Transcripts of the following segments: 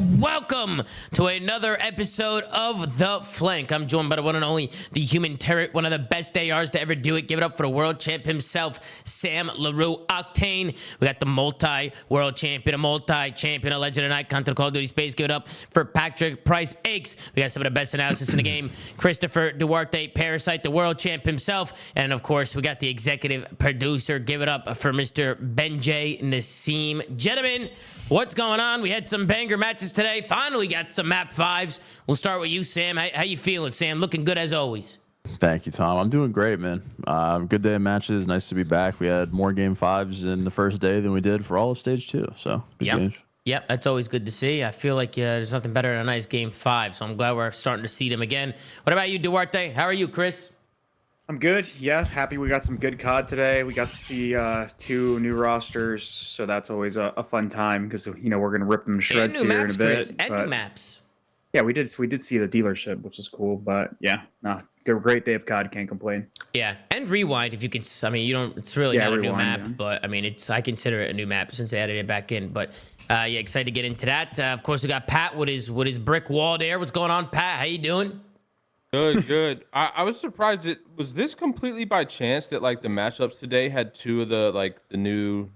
and welcome to another episode of The Flank. I'm joined by the one and only, the human turret, one of the best ARs to ever do it. Give it up for the world champ himself, Sam LaRue Octane. We got the multi-world champion, a multi-champion, a legend and icon to the Call of Duty space. Give it up for Patrick Price Aches. We got some of the best analysis in the game. Christopher Duarte, Parasite, the world champ himself. And of course, we got the executive producer. Give it up for Mr. Benjay Nassim. Gentlemen, what's going on? We had some banger matches today. Finally got some map fives. We'll start with you, Sam. How you feeling, Sam? Looking good as always. Thank you, Tom. I'm doing great, man. Good day of matches. Nice to be back. We had more game fives in the first day than we did for all of stage two. So good games. Yep, that's always good to see. I feel like there's nothing better than a nice game five, so I'm glad we're starting to see them again. What about you, Duarte? How are you, Chris? I'm good. Yeah, happy we got some good COD today. We got to see two new rosters, so that's always a fun time because we're gonna rip them to shreds here in a bit. Chris, and new maps. Yeah, we did see the dealership, which is cool. But yeah, great day of COD. Can't complain. Yeah, and Rewind if you can. I mean, you don't. It's really not a new map, yeah. but I mean, I consider it a new map since they added it back in. But yeah, excited to get into that. Of course, we got Pat with his brick wall there. What's going on, Pat? How you doing? Good. I was surprised. Was this completely by chance that like the matchups today had two of the new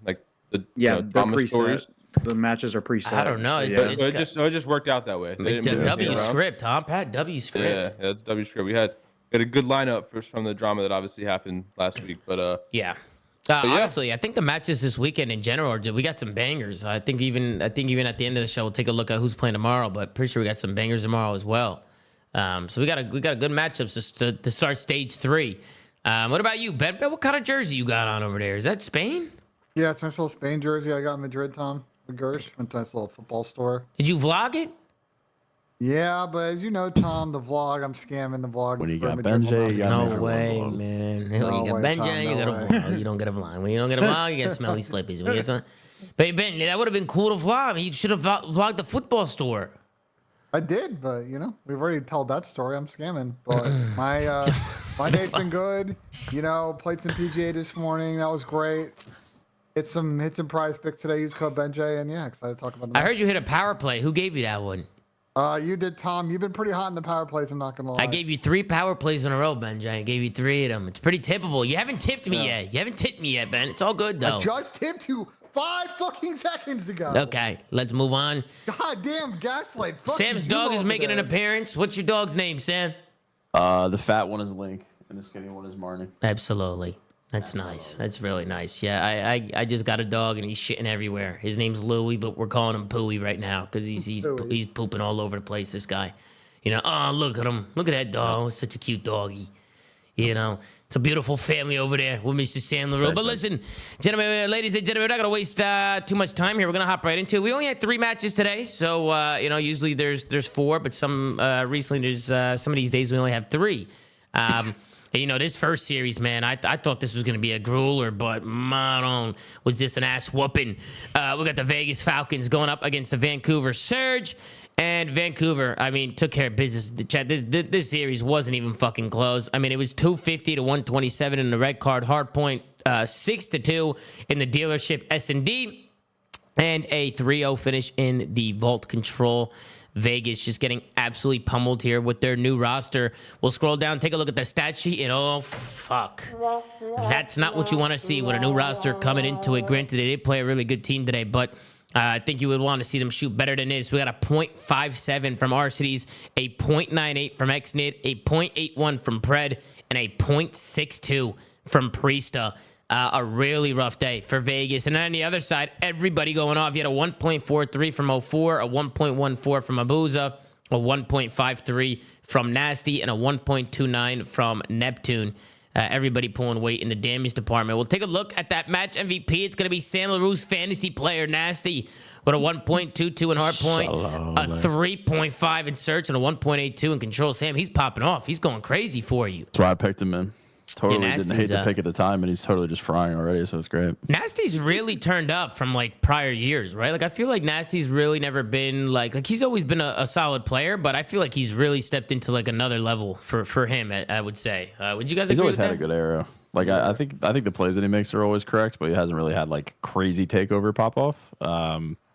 drama stories? The matches are preset. I don't know. So it just worked out that way. W script, huh, Pat? W script. Yeah, that's W script. We had a good lineup from the drama that obviously happened last week, but yeah. Honestly, I think the matches this weekend in general, we got some bangers. I think even at the end of the show, we'll take a look at who's playing tomorrow. But pretty sure we got some bangers tomorrow as well. So we got a good matchups to start stage 3. What about you, Ben? What kind of jersey you got on over there? Is that Spain? Yeah, it's a nice little Spain jersey I got in Madrid, Tom. Gersh went to a nice little football store. Did you vlog it? Yeah, but as you know, Tom, the vlog, I'm scamming the vlog. When you got Benjay, you got no way, man. When you got Benjay, you got a vlog. You don't get a vlog. When you don't get a vlog, you get smelly slippies. But Ben, that would have been cool to vlog. You should have vlogged the football store. I did, but we've already told that story. I'm scamming, but my day's been good. Played some PGA this morning. That was great. Hit some prize picks today. Use code Benjay, and yeah, excited to talk about that. I heard you hit a power play. Who gave you that one? You did, Tom. You've been pretty hot in the power plays. I'm not gonna lie. I gave you 3 power plays in a row, Benjay. I gave you 3 of them. It's pretty tippable. You haven't tipped me yet. You haven't tipped me yet, Ben. It's all good though. I just tipped you 5 fucking seconds ago. Okay, let's move on. God damn gaslight. Sam's dog is making an appearance. What's your dog's name, Sam? The fat one is Link, and the skinny one is Marnie. Absolutely. That's nice. That's really nice. Yeah, I just got a dog and he's shitting everywhere. His name's Louie, but we're calling him Pooey right now because he's pooping all over the place. This guy, oh, look at him. Look at that dog. It's such a cute doggy. It's a beautiful family over there with Mr. Sam LaRue. But listen, gentlemen, ladies and gentlemen, we're not gonna waste too much time here. We're gonna hop right into it. We only had 3 matches today, so usually there's 4, but some recently there's some of these days we only have 3. This first series, man, I thought this was going to be a grueler, but man, was this an ass whooping. We got the Vegas Falcons going up against the Vancouver Surge, and Vancouver, took care of business. This series wasn't even fucking close. It was 250 to 127 in the red card hardpoint, 6-2 in the dealership S&D, and a 3-0 finish in the vault control. Vegas just getting absolutely pummeled here with their new roster. We'll scroll down, take a look at the stat sheet, and oh, fuck. That's not what you want to see with a new roster coming into it. Granted, they did play a really good team today, but I think you would want to see them shoot better than this. We got a .57 from R-Cities, a .98 from XNID, a .81 from Pred, and a .62 from Priesta. A really rough day for Vegas. And then on the other side, everybody going off. You had a 1.43 from 04, a 1.14 from Abuza, a 1.53 from Nasty, and a 1.29 from Neptune. Everybody pulling weight in the damage department. We'll take a look at that match MVP. It's going to be Sam LaRue's fantasy player, Nasty, with a 1.22 in hardpoint, a 3.5 in search, and a 1.82 in control. Sam, he's popping off. He's going crazy for you. That's why I picked him, man. Totally didn't hate the pick at the time, and he's totally just frying already, so it's great. Nasty's really turned up from prior years, right? I feel like Nasty's really never been like he's always been a solid player, but I feel like he's really stepped into another level for him. I would say. Would you guys agree? He's always with had that? a good era. I think the plays that he makes are always correct, but he hasn't really had crazy takeover pop off.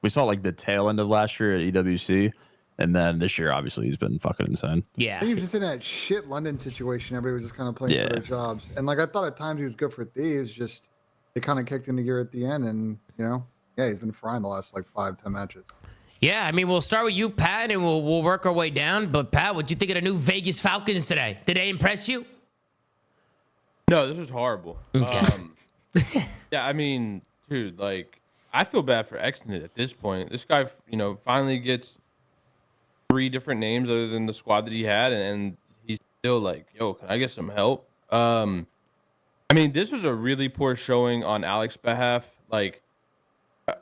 we saw like the tail end of last year at EWC, and then this year obviously he's been fucking insane. Yeah, I think he was just in that shit London situation. Everybody was just kind of playing for their jobs, and like I thought at times he was good for Thieves. Just it kind of kicked into gear at the end, and he's been frying the last like 5-10 matches. Yeah, I mean, we'll start with you, Pat, and we'll work our way down. But Pat, what'd you think of the new Vegas Falcons today? Did they impress you? No, this was horrible. Okay. Yeah, I mean, dude, like, I feel bad for Exnit at this point. This guy, finally gets 3 different names other than the squad that he had, and he's still like, yo, can I get some help? I mean, this was a really poor showing on Alec's behalf. Like,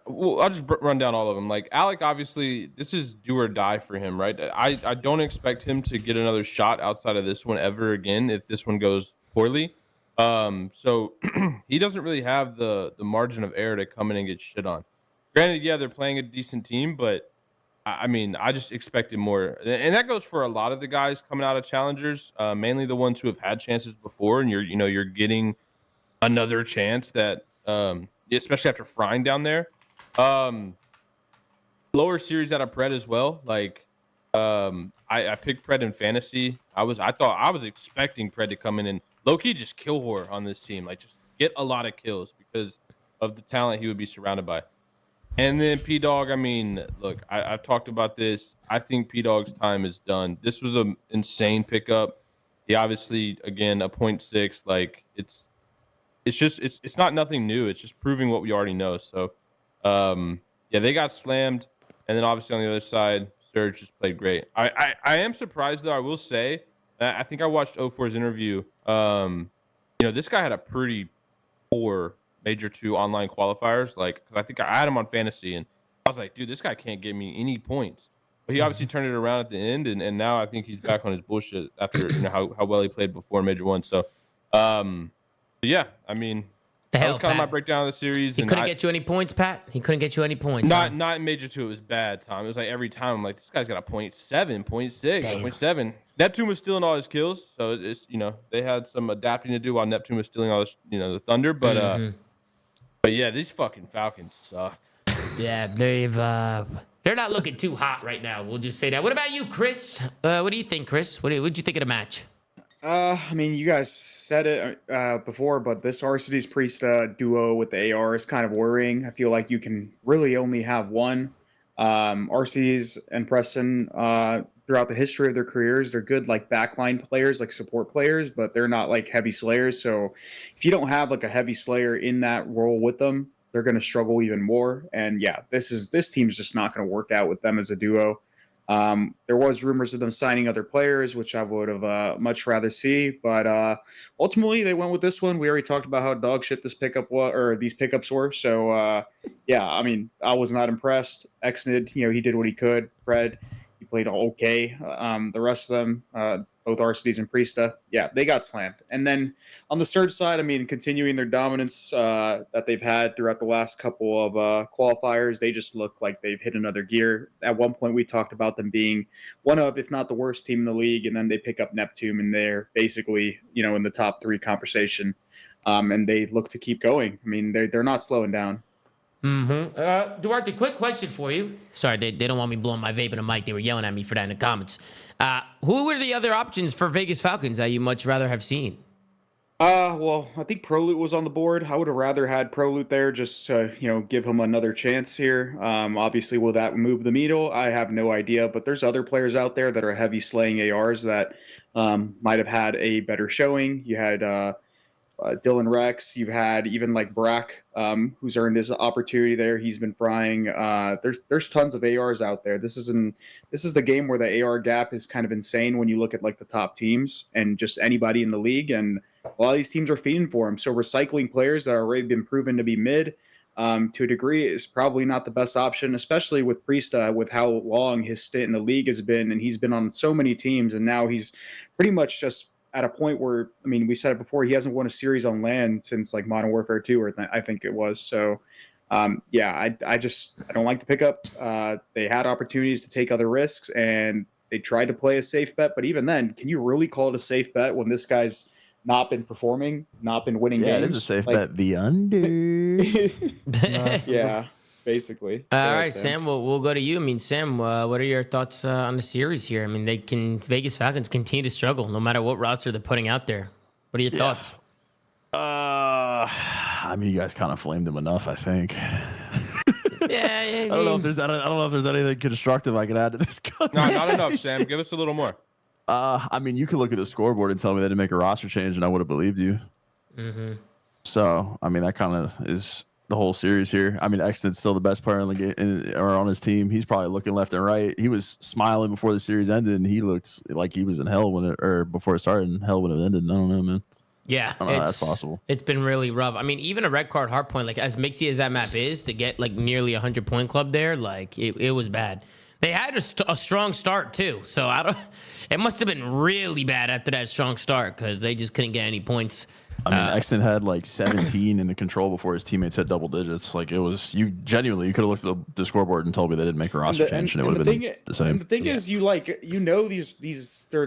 well, I'll just run down all of them. Like, Alec, obviously, this is do or die for him, right? I don't expect him to get another shot outside of this one ever again if this one goes poorly. So he doesn't really have the margin of error to come in and get shit on. Granted, yeah, they're playing a decent team, but I mean, I just expected more. And that goes for a lot of the guys coming out of challengers, mainly the ones who have had chances before, and you're getting another chance that especially after frying down there. Lower series out of Pred as well. Like, I picked Pred in fantasy. I thought I was expecting Pred to come in and low-key just kill horror on this team. Like, just get a lot of kills because of the talent he would be surrounded by. And then P-Dog, I mean, look, I've talked about this. I think P-Dog's time is done. This was an insane pickup. He obviously, again, a 0.6. Like, it's not nothing new. It's just proving what we already know. So, yeah, they got slammed. And then obviously on the other side, Surge just played great. I am surprised, though, I will say. I think I watched 04's interview. This guy had a pretty poor Major 2 online qualifiers. Like, cause I think I had him on fantasy, and I was like, dude, this guy can't get me any points. But he obviously turned it around at the end, and now I think he's back on his bullshit after how well he played before Major 1. So, yeah, I mean, that was kind of my breakdown of the series. He couldn't get you any points, Pat? He couldn't get you any points. Not in Major 2. It was bad, Tom. It was like every time I'm like, this guy's got a 0.7, 0.6, 0.7. Neptune was stealing all his kills, so it's they had some adapting to do while Neptune was stealing all this, the thunder. But but yeah, these fucking Falcons suck. Yeah, they're not looking too hot right now. We'll just say that. What about you, Chris? What do you think, Chris? What'd you think of the match? I mean, you guys said it before, but this Arcides Priesta duo with the AR is kind of worrying. I feel like you can really only have one. Arcides and Preston, throughout the history of their careers, they're good like backline players, like support players, but they're not like heavy slayers. So if you don't have like a heavy slayer in that role with them, they're going to struggle even more. And yeah, this team's just not going to work out with them as a duo. There was rumors of them signing other players, which I would have much rather see, but ultimately they went with this one. We already talked about how dog shit this pickup was, or these pickups were. So yeah, I mean, I was not impressed. Exnid, he did what he could. Fred, he played okay. The rest of them, both Arcides and Priesta, yeah, they got slammed. And then on the Surge side, I mean, continuing their dominance that they've had throughout the last couple of qualifiers, they just look like they've hit another gear. At one point, we talked about them being one of, if not the worst team in the league, and then they pick up Neptune, and they're basically, in the top 3 conversation, and they look to keep going. I mean, they're not slowing down. Duarte, quick question for you. Sorry, they don't want me blowing my vape in a mic. They were yelling at me for that in the comments. Who were the other options for Vegas Falcons that you much rather have seen? Well, I think Proloot was on the board. I would have rather had Proloot there just to, give him another chance here. Obviously, will that move the needle? I have no idea, but there's other players out there that are heavy slaying ARs that might have had a better showing. You had Dylan Rex. You've had even like Brack, who's earned his opportunity there. He's been frying. There's tons of ARs out there. This is the game where the AR gap is kind of insane when you look at like the top teams and just anybody in the league. And a lot of these teams are feeding for him. So recycling players that are already been proven to be mid to a degree is probably not the best option, especially with Priesta, with how long his stint in the league has been. And he's been on so many teams, and now he's pretty much just at a point where, I mean, we said it before, he hasn't won a series on land since like Modern Warfare 2, or I think it was. So, yeah, I don't like the pickup. They had opportunities to take other risks, and they tried to play a safe bet. But even then, can you really call it a safe bet when this guy's not been performing, not been winning games? Yeah, it is a safe bet. The under. Yeah. basically. All Go ahead, right, Sam. We'll go to you. I mean, Sam, what are your thoughts on the series here? I mean, Vegas Falcons continue to struggle no matter what roster they're putting out there. What are your thoughts? I mean, you guys kind of flamed him enough, I think. Yeah, I don't know if there's anything constructive I can add to this. No, not enough, Sam. Give us a little more. I mean, you could look at the scoreboard and tell me they didn't make a roster change, and I would have believed you. Mm-hmm. So, I mean, that kind of is the whole series here. I mean, Exton's still the best player in the game or on his team. He's probably looking left and right. He was smiling before the series ended, and he looked like he was in hell before it started, and hell when it ended. I don't know, man. Yeah, I don't know how that's possible. It's been really rough. I mean, even a red card hard point, like as mixy as that map is, to get like nearly 100-point club there, like it was bad. They had a strong start too, so it must have been really bad after that strong start because they just couldn't get any points. I mean, Exton had like 17 in the control before his teammates hit double digits. Like it was, you could have looked at the scoreboard and told me they didn't make a roster change, and it would have been the same. And the thing is, the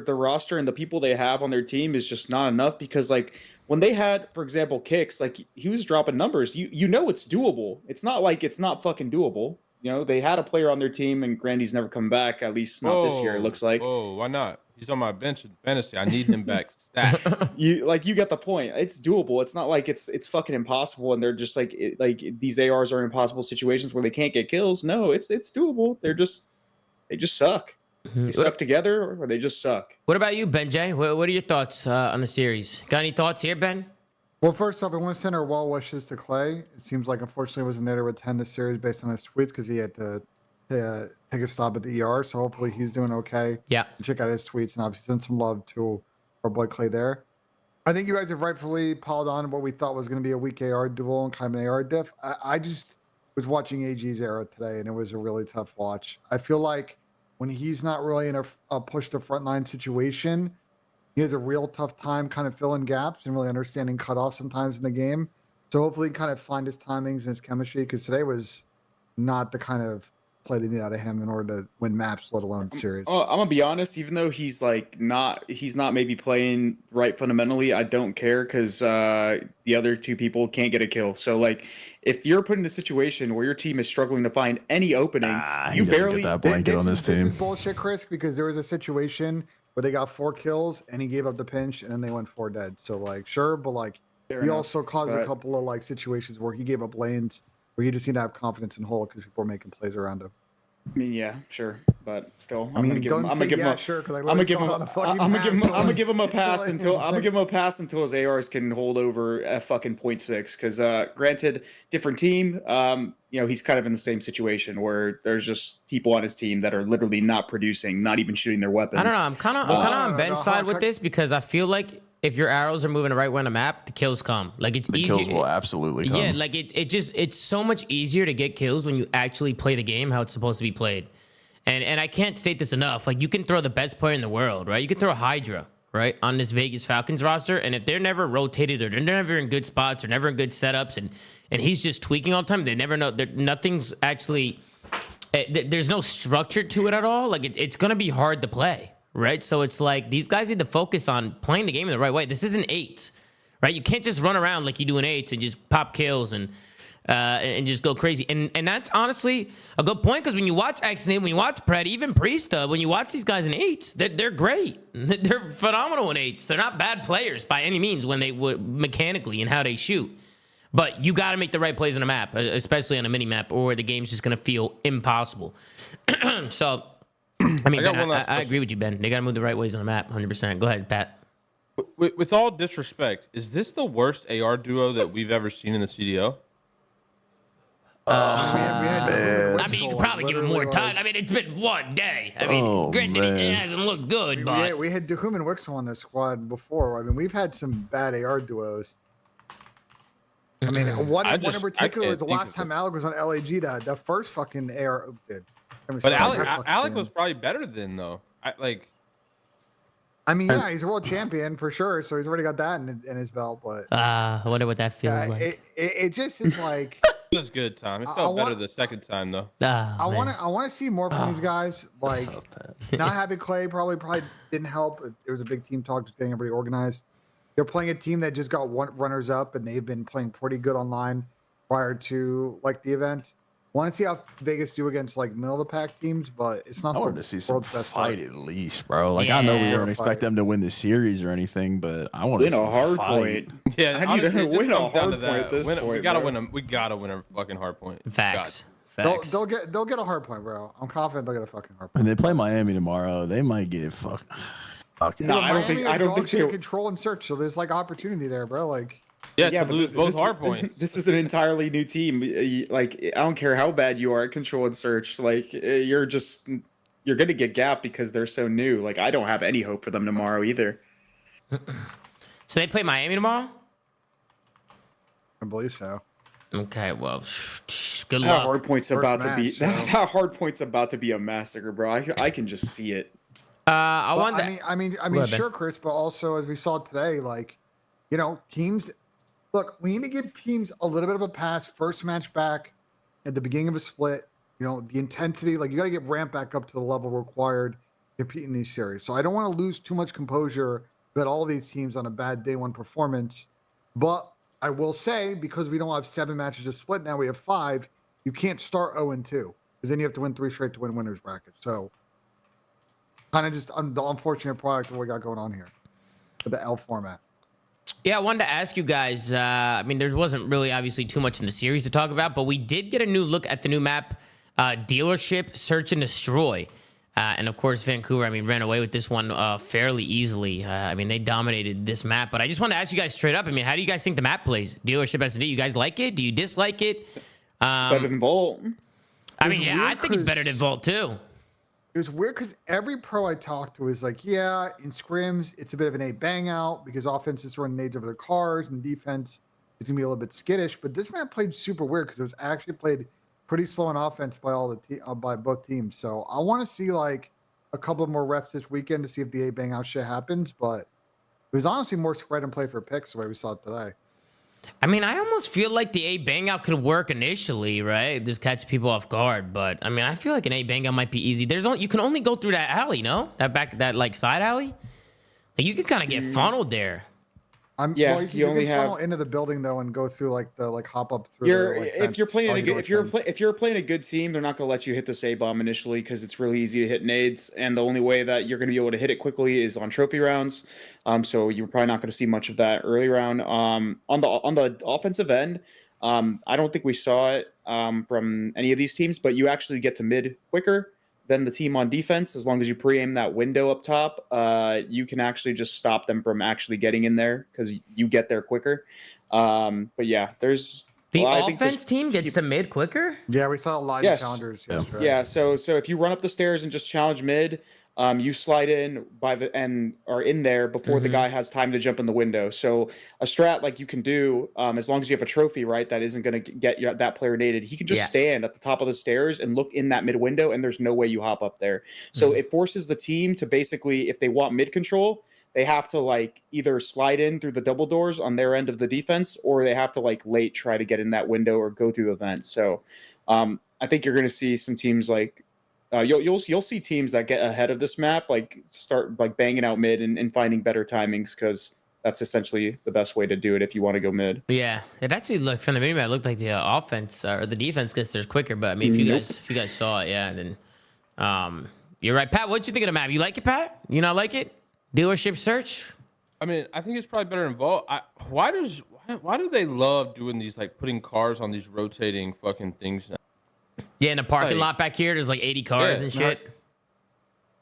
roster and the people they have on their team is just not enough because like when they had, for example, Kicks, like he was dropping numbers. You know it's doable. It's not like it's not fucking doable. You know, they had a player on their team, and Grandy's never come back. At least not this year. It looks like. Oh, why not? He's on my bench in fantasy. I need him back stat. You get the point. It's doable. It's not like it's fucking impossible, and they're just like these ARs are impossible situations where they can't get kills. No, it's doable. They just suck. They suck together, or they just suck. What about you, Ben J? What are your thoughts on the series? Got any thoughts here, Ben? Well, first off, I want to send our well wishes to Clay. It seems like, unfortunately, he wasn't there to attend the series based on his tweets because he had to take a stop at the ER. So hopefully he's doing okay. Yeah. Check out his tweets and obviously send some love to our boy Clay there. I think you guys have rightfully piled on what we thought was going to be a weak AR duel and kind of an AR diff. I just was watching AG's era today, and it was a really tough watch. I feel like when he's not really in a push to frontline situation, he has a real tough time kind of filling gaps and really understanding cutoffs sometimes in the game. So hopefully he kind of find his timings and his chemistry, because today was not the kind of play they need out of him in order to win maps, let alone series. Oh, I'm gonna be honest. Even though he's not maybe playing right fundamentally, I don't care because the other two people can't get a kill. So like, if you're put in a situation where your team is struggling to find any opening, you barely get that blanket on this team. This is bullshit, Chris, because there was a situation where they got 4 kills and he gave up the pinch and then they went 4 dead. So like, sure, but like he also caused a couple of like situations where he gave up lanes where he just seemed to have confidence in hole because people were making plays around him. I mean, yeah, sure, but still, I'm gonna give him a pass until his ARs can hold over a fucking 0.6. Because granted, different team, he's kind of in the same situation where there's just people on his team that are literally not producing, not even shooting their weapons. I don't know. I'm kind of on Ben's side with this because I feel like if your arrows are moving the right way on the map, the kills come. Like it's easier. The kills will absolutely come. Yeah, like it's so much easier to get kills when you actually play the game how it's supposed to be played. And I can't state this enough. Like you can throw the best player in the world, right? You can throw Hydra, right, on this Vegas Falcons roster, and if they're never rotated or they're never in good spots or never in good setups, and he's just tweaking all the time, they never know. Nothing's actually. There's no structure to it at all. Like it's gonna be hard to play. Right, so it's like these guys need to focus on playing the game in the right way. This isn't 8s, right? You can't just run around like you do in 8s and just pop kills and just go crazy. And that's honestly a good point because when you watch Octane, when you watch Pred, even Priesta, when you watch these guys in 8s, they're great. They're phenomenal in 8s. They're not bad players by any means when they would mechanically and how they shoot. But you got to make the right plays on a map, especially on a mini map, or the game's just gonna feel impossible. So. I mean, I agree with you, Ben. They got to move the right ways on the map, 100%. Go ahead, Pat. With all disrespect, is this the worst AR duo that we've ever seen in the CDO? I mean, you could probably give him more time. I mean, it's been 1 day. I mean, granted, it hasn't looked good, but... We had Dahum and Wixel on this squad before. I mean, we've had some bad AR duos. I mean, one in particular was the last time Alec was on LAG, the first fucking AR... Dude. But Alec was probably better than though. I mean, yeah, he's a world champion for sure, so he's already got that in his belt. But I wonder what that feels like. It just is like it was good time. It felt better the second time though. I want to see more from these guys. Like not having Clay probably didn't help. There was a big team talk, just getting everybody organized. They're playing a team that just got runners up, and they've been playing pretty good online prior to like the event. Want to see how Vegas do against like middle of the pack teams, but it's not. I the wanted to see some world's best fight fight. at least, bro. Like I know we Yeah. don't expect them to win the series or anything, but I want to Win see a hard fight. point. Yeah, I need honestly, to it just win a comes down hard to point that. at this We point, gotta bro. win them. We gotta win a fucking hard point. Facts. They'll Facts. they'll get a hard point, bro. I'm confident they'll get a fucking hard point. And they play Miami tomorrow. They might get fucked. Fuck it. No, But I don't think- Miami I don't dog think shit they- at control and search, so there's like opportunity there, bro. Like, Yeah, to but lose both hard is- points. This is an entirely new team. Like, I don't care how bad you are at control and search. Like, you're gonna get gapped because they're so new. Like, I don't have any hope for them tomorrow either. So they play Miami tomorrow? I believe so. Okay, well, good That luck. hard point's First about to be. match, so- That hard point's about to be a massacre, bro. I can just see it. I Well, wonder. I mean, Go ahead, Ben. sure, Chris, but also as we saw today, like, you know, teams. Look, we need to give teams a little bit of a pass. First match back at the beginning of a split. You know, the intensity, like you got to get ramped back up to the level required to compete in these series. So I don't want to lose too much composure with all these teams on a bad day one performance. But I will say, because we don't have 7 matches to split now, we have 5. You can't start 0-2 because then you have to win 3 straight to win winners bracket. So kind of just the unfortunate product of what we got going on here with the L format. Yeah, I wanted to ask you guys. I mean, there wasn't really obviously too much in the series to talk about, but we did get a new look at the new map, Dealership Search and Destroy. And of course, Vancouver, I mean, ran away with this one fairly easily. I mean, they dominated this map. But I just want to ask you guys straight up. I mean, how do you guys think the map plays? Dealership SD, you guys like it? Do you dislike it? Better than Bolt. I mean, It's yeah, I weird think it's better 'cause- than Vault too. It was weird because every pro I talked to is like, yeah, in scrims, it's a bit of an 8 bang out because offense is running nades over their cars and defense is going to be a little bit skittish. But this map played super weird because it was actually played pretty slow on offense by by both teams. So I want to see like a couple more reps this weekend to see if the 8 bang out shit happens. But it was honestly more spread and play for picks the way we saw it today. I mean, I almost feel like the A bang out could work initially, right? Just catch people off guard. But I mean, I feel like an A bang out might be easy. You can only go through that alley, no? That like side alley. Like, you can kind of get funneled there. Yeah, well, you only can funnel have- into the building though and go through like the hop up through. If you're playing if you're playing a good team, they're not gonna let you hit this A bomb initially because it's really easy to hit nades, and the only way that you're gonna be able to hit it quickly is on trophy rounds. So you're probably not gonna see much of that early round. On the offensive end, I don't think we saw it from any of these teams, but you actually get to mid quicker than the team on defense. As long as you pre-aim that window up top, you can actually just stop them from actually getting in there because you get there quicker. But yeah, there's The well, I think offense there's- team gets to mid quicker. Yeah, we saw a lot Yes. of challengers yesterday. Yeah, so if you run up the stairs and just challenge mid, you slide in by the and are in there before the guy has time to jump in the window. So a strat like you can do, as long as you have a trophy, right, that isn't going to get that player naded. He can just Yeah. stand at the top of the stairs and look in that mid window, and there's no way you hop up there. So it forces the team to basically, if they want mid control, they have to like either slide in through the double doors on their end of the defense, or they have to like late try to get in that window or go through the vent. So I think you're going to see some teams like. You'll see teams that get ahead of this map like start like banging out mid and finding better timings because that's essentially the best way to do it if you want to go mid. Yeah, it actually looked from the minimap. It looked like the offense or the defense gets there quicker. But I mean, if you guys saw it, yeah, then you're right, Pat. What you think of the map? You like it, Pat? You not like it? Dealership search. I mean, I think it's probably better in Vault. Why do they love doing these, like putting cars on these rotating fucking things now? Yeah, in the parking Like- lot back here, there's like 80 cars Yeah, and shit.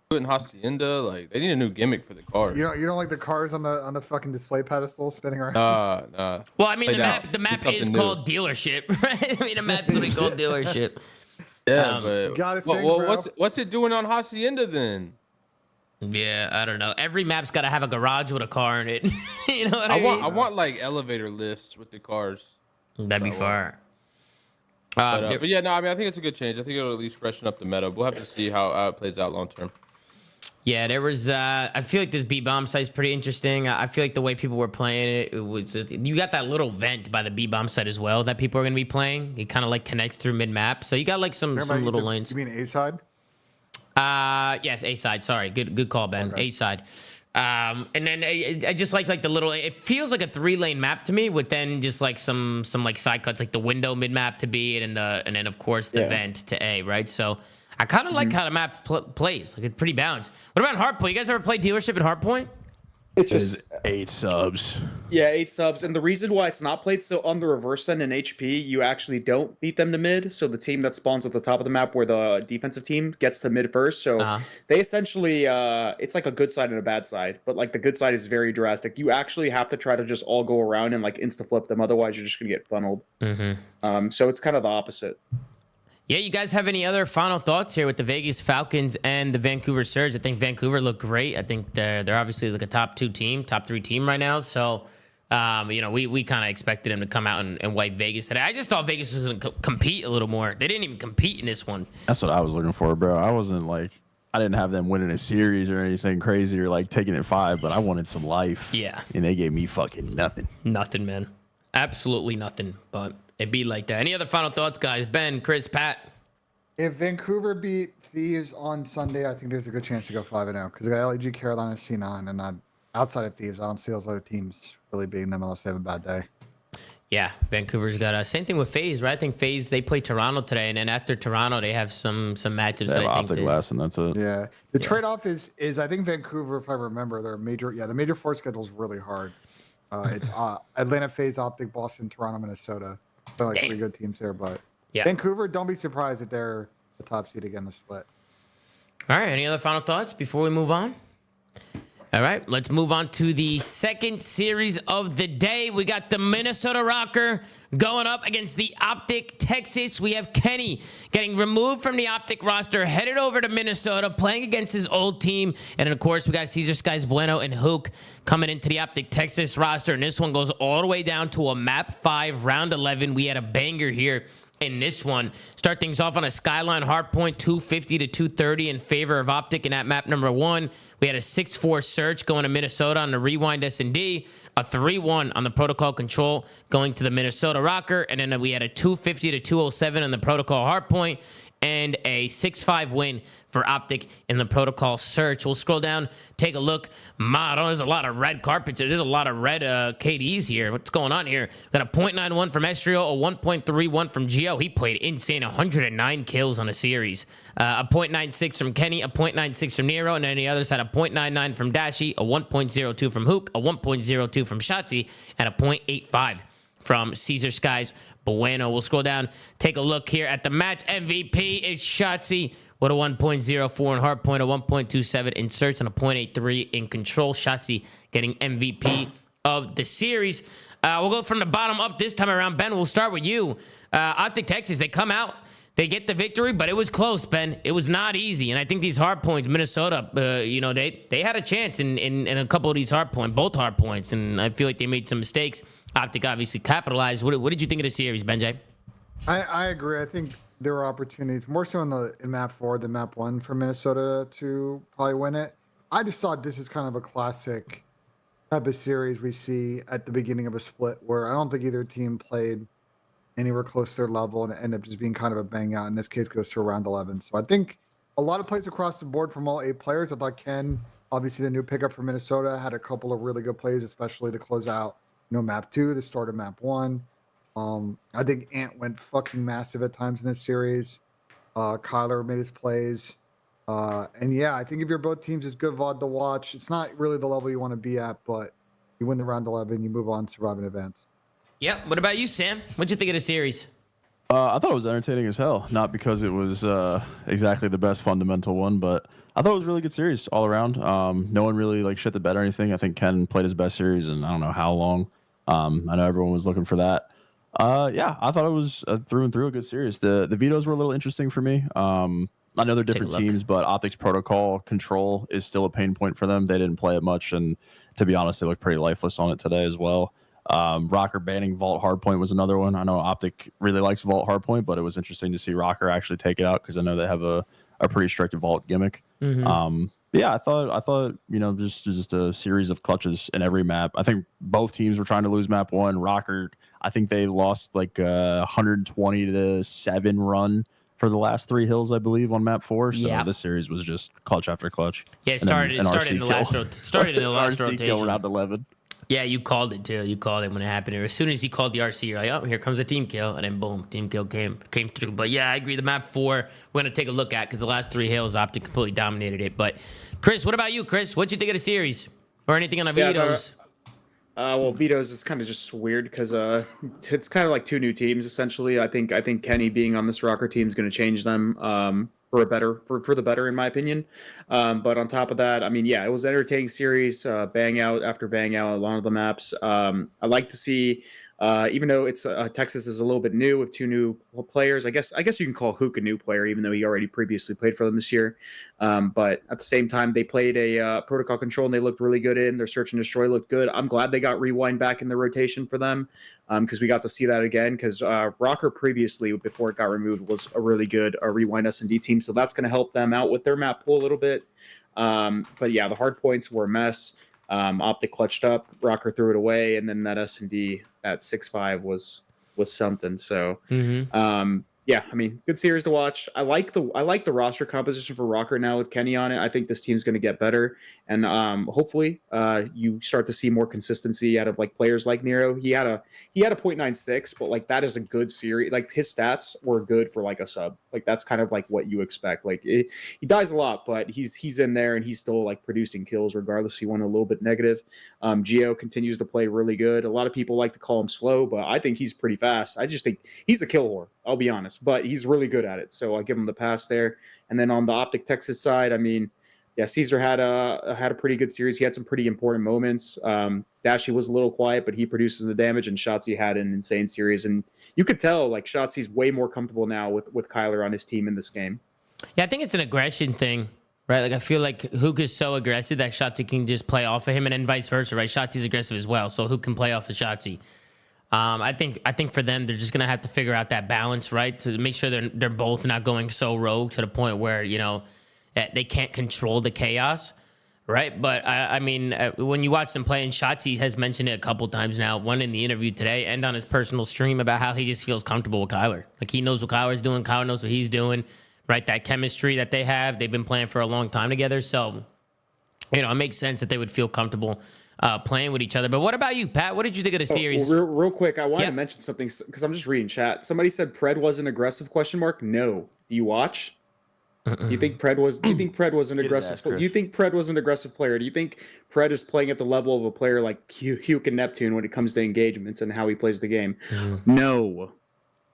Do it in Hacienda, like they need a new gimmick for the cars. You don't like the cars on the fucking display pedestal spinning around? Nah. Well, I mean, Played out. the Do map something is new. called Dealership, right? I mean, the map's literally called Dealership. Yeah, Um, gotta but think, bro. what's it doing on Hacienda then? Yeah, I don't know. Every map's got to have a garage with a car in it. You know what I, mean? I want like elevator lifts with the cars. That'd be fire. But yeah, no, I mean, I think it's a good change. I think it'll at least freshen up the meta. We'll have to see how it plays out long term. Yeah, there was. I feel like this B bomb site is pretty interesting. I feel like the way people were playing it was. You got that little vent by the B bomb site as well that people are gonna be playing. It kind of like connects through mid map, so you got like some little lanes. You mean A side? Yes, A side. Sorry, good call, Ben. Okay. A side. And then I just like the little. It feels like a 3-lane map to me, with then just like some like side cuts, like the window mid map to B, and then of course the vent to A, right? So I kind of like how the map plays. Like it's pretty balanced. What about Hardpoint? You guys ever play dealership at Hardpoint? It's It just is 8 subs. Yeah, 8 subs. And the reason why it's not played so on the reverse end in HP, you actually don't beat them to mid. So the team that spawns at the top of the map where the defensive team gets to mid first. So they essentially, it's like a good side and a bad side. But like the good side is very drastic. You actually have to try to just all go around and like insta-flip them. Otherwise, you're just going to get funneled. So it's kind of the opposite. Yeah, you guys have any other final thoughts here with the Vegas Falcons and the Vancouver Surge? I think Vancouver looked great. I think they're obviously like a top 3 team right now. So, we kind of expected them to come out and wipe Vegas today. I just thought Vegas was going to compete a little more. They didn't even compete in this one. That's what I was looking for, bro. I didn't have them winning a series or anything crazy or like taking it 5, but I wanted some life. Yeah. And they gave me fucking nothing. Nothing, man. Absolutely nothing. But it'd be like that. Any other final thoughts, guys? Ben, Chris, Pat? If Vancouver beat Thieves on Sunday, I think there's a good chance to go 5-0 because I got LAG, Carolina, C9, and not outside of Thieves. I don't see those other teams really beating them unless they have a bad day. Yeah, Vancouver's got a same thing with FaZe, right? I think FaZe, they play Toronto today, and then after Toronto, they have some matchups. They have that I Optic think last, and that's it. Yeah, the trade-off is the Vancouver, if I remember, the major 4 schedule is really hard. It's Atlanta, FaZe, Optic, Boston, Toronto, Minnesota. So like 3 good teams there, but Vancouver, don't be surprised if they're the top seed again this split. All right, any other final thoughts before we move on? All right, let's move on to the second series of the day. We got the Minnesota ROKKR going up against the Optic Texas. We have Kenny getting removed from the Optic roster, headed over to Minnesota, playing against his old team. And then, of course, we got Caesar Skies Bueno and Hook coming into the Optic Texas roster. And this one goes all the way down to a map 5, round 11. We had a banger here in this one. Start things off on a Skyline hardpoint, 250 to 230 in favor of Optic. And at map number 1, we had a 6-4 search going to Minnesota on the Rewind S&D, a 3-1 on the Protocol Control going to the Minnesota ROKKR, and then we had a 250 to 207 on the Protocol hardpoint, and a 6-5 win for Optic in the Protocol Search. We'll scroll down, take a look. There's a lot of red carpets. There's a lot of red KDs here. What's going on here? Got a 0.91 from Estrio, a 1.31 from Gio. He played insane, 109 kills on a series. A 0.96 from Kenny, a 0.96 from Nero, and then the other side, a 0.99 from Dashi, a 1.02 from Hook, a 1.02 from Shotzi, and a 0.85 from Caesar Skies Bueno. We'll scroll down, take a look here at the match. MVP is Shotzi with a 1.04 in hardpoint, a 1.27 in search, and a 0.83 in control. Shotzi getting MVP of the series. We'll go from the bottom up this time around. Ben, we'll start with you. Optic Texas, they come out, they get the victory, but it was close, Ben. It was not easy. And I think these hard points, Minnesota, they had a chance in a couple of these both hard points. And I feel like they made some mistakes. Optic obviously capitalized. What did you think of the series, Benjay? I agree. I think there were opportunities, more so in map 4 than map 1 for Minnesota to probably win it. I just thought this is kind of a classic type of series we see at the beginning of a split where I don't think either team played anywhere close to their level and it ended up just being kind of a bang out. In this case, goes to round 11. So I think a lot of plays across the board from all 8 players. I thought Ken, obviously the new pickup for Minnesota, had a couple of really good plays, especially to close out, map 2, the start of map 1. I think Ant went fucking massive at times in this series. Kyler made his plays. And yeah, I think if you're both teams, it's good VOD to watch. It's not really the level you want to be at, but you win the round 11, you move on, survive an event. Yep. What about you, Sam? What'd you think of the series? I thought it was entertaining as hell. Not because it was exactly the best fundamental one, but I thought it was a really good series all around. No one really shit the bed or anything. I think Ken played his best series in I don't know how long. I know everyone was looking for that. Yeah, I thought it was through and through a good series. The vetoes were a little interesting for me. I know they're different teams, but Optic's Protocol Control is still a pain point for them. They didn't play it much, and to be honest, they looked pretty lifeless on it today as well. ROKKR banning Vault Hardpoint was another one. I know Optic really likes Vault Hardpoint, but it was interesting to see ROKKR actually take it out because I know they have a pretty strict Vault gimmick. Mm-hmm. Yeah, I thought just a series of clutches in every map. I think both teams were trying to lose map 1. ROKKR, I think they lost 120 to 7 run for the last 3 hills, I believe, on map 4. So Yep. this series was just clutch after clutch. Yeah, it And then started. It an started RC in the kill. last. Started in the last RC kill rotation. round 11. Yeah, you called it too. You called it when it happened. As soon as he called the RC, you're like, oh, here comes a team kill, and then boom, team kill came through. But yeah, I agree. The map 4 we're gonna take a look at because the last 3 hills, Optic completely dominated it. But Chris, what about you, Chris? What'd you think of the series or anything on the Yeah, Vito's? Well, Vito's is kind of just weird because it's kind of like 2 new teams essentially. I think Kenny being on this ROKKR team is going to change them for the better, in my opinion. But on top of that, I mean, yeah, it was an entertaining series, bang out after bang out on a lot of the maps. I like to see, even though it's Texas is a little bit new with 2 new players. I guess you can call Hook a new player, even though he already previously played for them this year. But at the same time, they played a protocol control and they looked really good in. Their search and destroy looked good. I'm glad they got rewind back in the rotation for them because we got to see that again. Because ROKKR previously, before it got removed, was a really good rewind S&D team. So that's going to help them out with their map pool a little bit. But yeah, the hard points were a mess. Optic clutched up, ROKKR threw it away, and then that S&D at 6-5 was something. So yeah, I mean, good series to watch. I like the roster composition for ROKKR now with Kenny on it. I think this team's going to get better, and hopefully you start to see more consistency out of like players like Nero. He had a 0.96, but like that is a good series. Like his stats were good for like a sub. Like that's kind of like what you expect. Like he dies a lot, but he's in there and he's still like producing kills regardless. He went a little bit negative. Geo continues to play really good. A lot of people like to call him slow, but I think he's pretty fast. I just think he's a kill whore. I'll be honest, but he's really good at it. So I'll give him the pass there. And then on the Optic Texas side, I mean, yeah, Caesar had a pretty good series. He had some pretty important moments. Dashy was a little quiet, but he produces the damage, and Shotzi had an insane series. And you could tell, like, Shotzi's way more comfortable now with Kyler on his team in this game. Yeah, I think it's an aggression thing, right? Like I feel like Hook is so aggressive that Shotzi can just play off of him, and then vice versa, right? Shotzi's aggressive as well, so Hook can play off of Shotzi. I think for them, they're just gonna have to figure out that balance, right, to make sure they're both not going so rogue to the point where they can't control the chaos, right? But I mean, when you watch them play, and Shotzi has mentioned it a couple times now, one in the interview today and on his personal stream, about how he just feels comfortable with Kyler. Like he knows what Kyler's doing, Kyler knows what he's doing, right? That chemistry that they have, they've been playing for a long time together, so it makes sense that they would feel comfortable playing with each other. But what about you, Pat? What did you think of the series? Real quick, I wanted to mention something because I'm just reading chat. Somebody said Pred wasn't aggressive? ? No. Do you watch? Do you think Pred was? Do you think Pred was an aggressive? Do you think Pred was an aggressive player? Do you think Pred is playing at the level of a player like Hugh and Neptune when it comes to engagements and how he plays the game? No.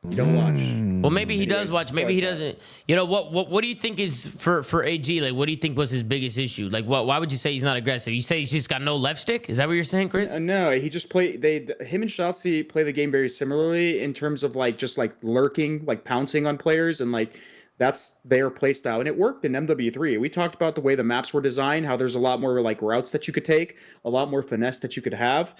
Don't watch. Well, maybe he does watch. Maybe he doesn't. What do you think is for AG? Like, what do you think was his biggest issue? Like, why would you say he's not aggressive? You say he's just got no left stick? Is that what you're saying, Chris? No, he just him and Shotzi play the game very similarly in terms of like just like lurking, like pouncing on players, and like that's their play style, and it worked in MW3. We talked about the way the maps were designed, how there's a lot more like routes that you could take, a lot more finesse that you could have.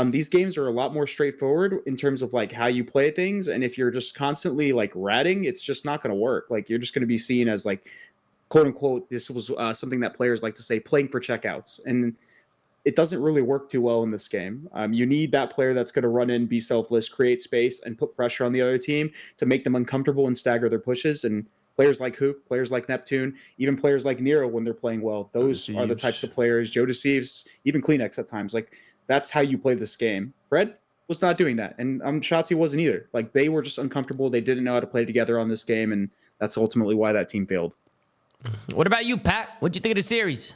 These games are a lot more straightforward in terms of like how you play things, and if you're just constantly like ratting, it's just not going to work. Like you're just going to be seen as like, quote unquote, this was something that players like to say, playing for checkouts, and it doesn't really work too well in this game. You need that player that's going to run in, be selfless, create space, and put pressure on the other team to make them uncomfortable and stagger their pushes. And players like Hook, players like Neptune, even players like Nero when they're playing well, those are the types of players. Joe Deceives, even Kleenex at times. Like that's how you play this game. Fred was not doing that, and Shotzi wasn't either. Like they were just uncomfortable. They didn't know how to play together on this game, and that's ultimately why that team failed. What about you, Pat? What'd you think of the series?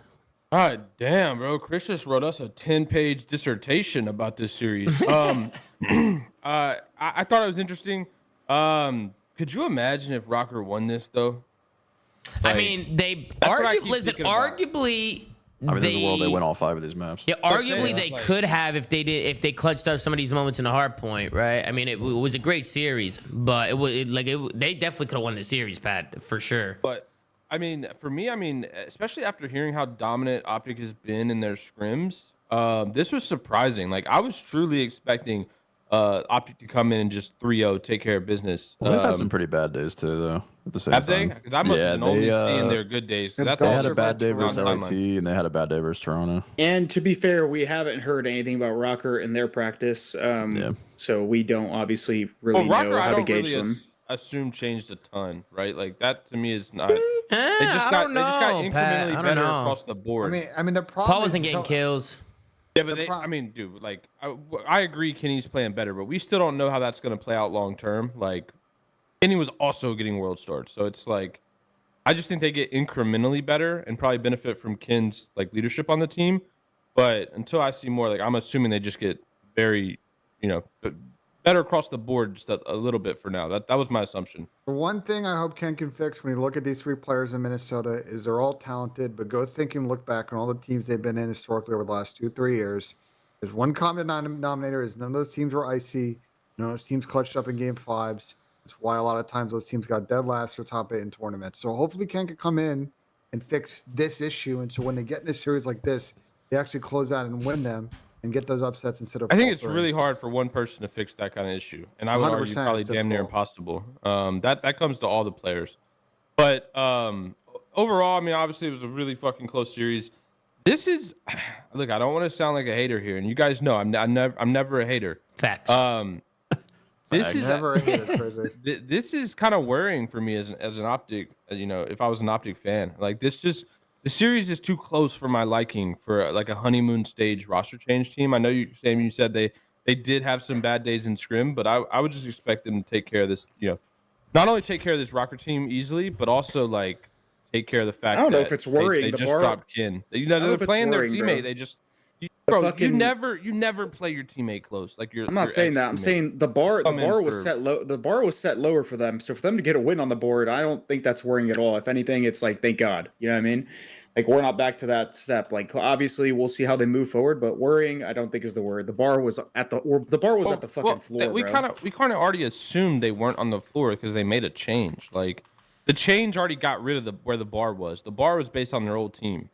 Damn, bro. Chris just wrote us a 10-page dissertation about this series. I thought it was interesting. Could you imagine if ROKKR won this though? Like, I mean, they arguably. I mean, there's a world they win all 5 of these maps. Yeah, arguably they could have if they clutched up some of these moments in the hard point, right? I mean, it was a great series, but they definitely could have won the series, Pat, for sure. But I mean, for me, especially after hearing how dominant Optic has been in their scrims, this was surprising. Like I was truly expecting Optic to come in and just 3-0 take care of business. Well, they've had some pretty bad days too, though. At the same have time, because I must have only seen their good days. They had a bad day versus LIT, and they had a bad day versus Toronto. And to be fair, we haven't heard anything about ROKKR in their practice, so we don't obviously really know how to gauge them. assume changed a ton, right? Like that to me is not. I don't know, They just got incrementally Pat. I don't better know. across the board. I mean, the problem Paul wasn't is getting kills. Yeah, but I mean, dude, like I agree, Kenny's playing better, but we still don't know how that's going to play out long term. Like Kenny was also getting world starts, so it's like I just think they get incrementally better and probably benefit from Ken's like leadership on the team. But until I see more, like I'm assuming they just get very, better across the board just a little bit for now. That was my assumption. The one thing I hope Ken can fix when you look at these 3 players in Minnesota is they're all talented, but go think and look back on all the teams they've been in historically over the last 2-3 years. There's one common denominator is none of those teams were icy. None of those teams clutched up in game 5s. That's why a lot of times those teams got dead last or top 8 in tournaments. So hopefully Ken can come in and fix this issue. And so when they get in a series like this, they actually close out and win them and get those upsets instead of. I think it's really hard for one person to fix that kind of issue, and I would argue probably damn near impossible. That comes to all the players, but overall, I mean, obviously it was a really fucking close series. This is, look, I don't want to sound like a hater here, and you guys know I'm never a hater. Facts. This is never a hater. This is kind of worrying for me as an Optic. If I was an Optic fan, like the series is too close for my liking for like a honeymoon stage roster change team. I know you said they did have some bad days in scrim, but I would just expect them to take care of this, not only take care of this ROKKR team easily, but also like take care of the fact that I don't know if it's worrying. They just dropped Kin. They're playing their teammate. Bro, you never play your teammate close. Like I'm not saying that. I'm saying the bar was set low. The bar was set lower for them. So for them to get a win on the board, I don't think that's worrying at all. If anything, it's like thank God. You know what I mean? Like we're not back to that step. Like obviously we'll see how they move forward, but worrying I don't think is the word. The bar was at the fucking floor. We kind of already assumed they weren't on the floor because they made a change. Like the change already got rid of where the bar was. The bar was based on their old team.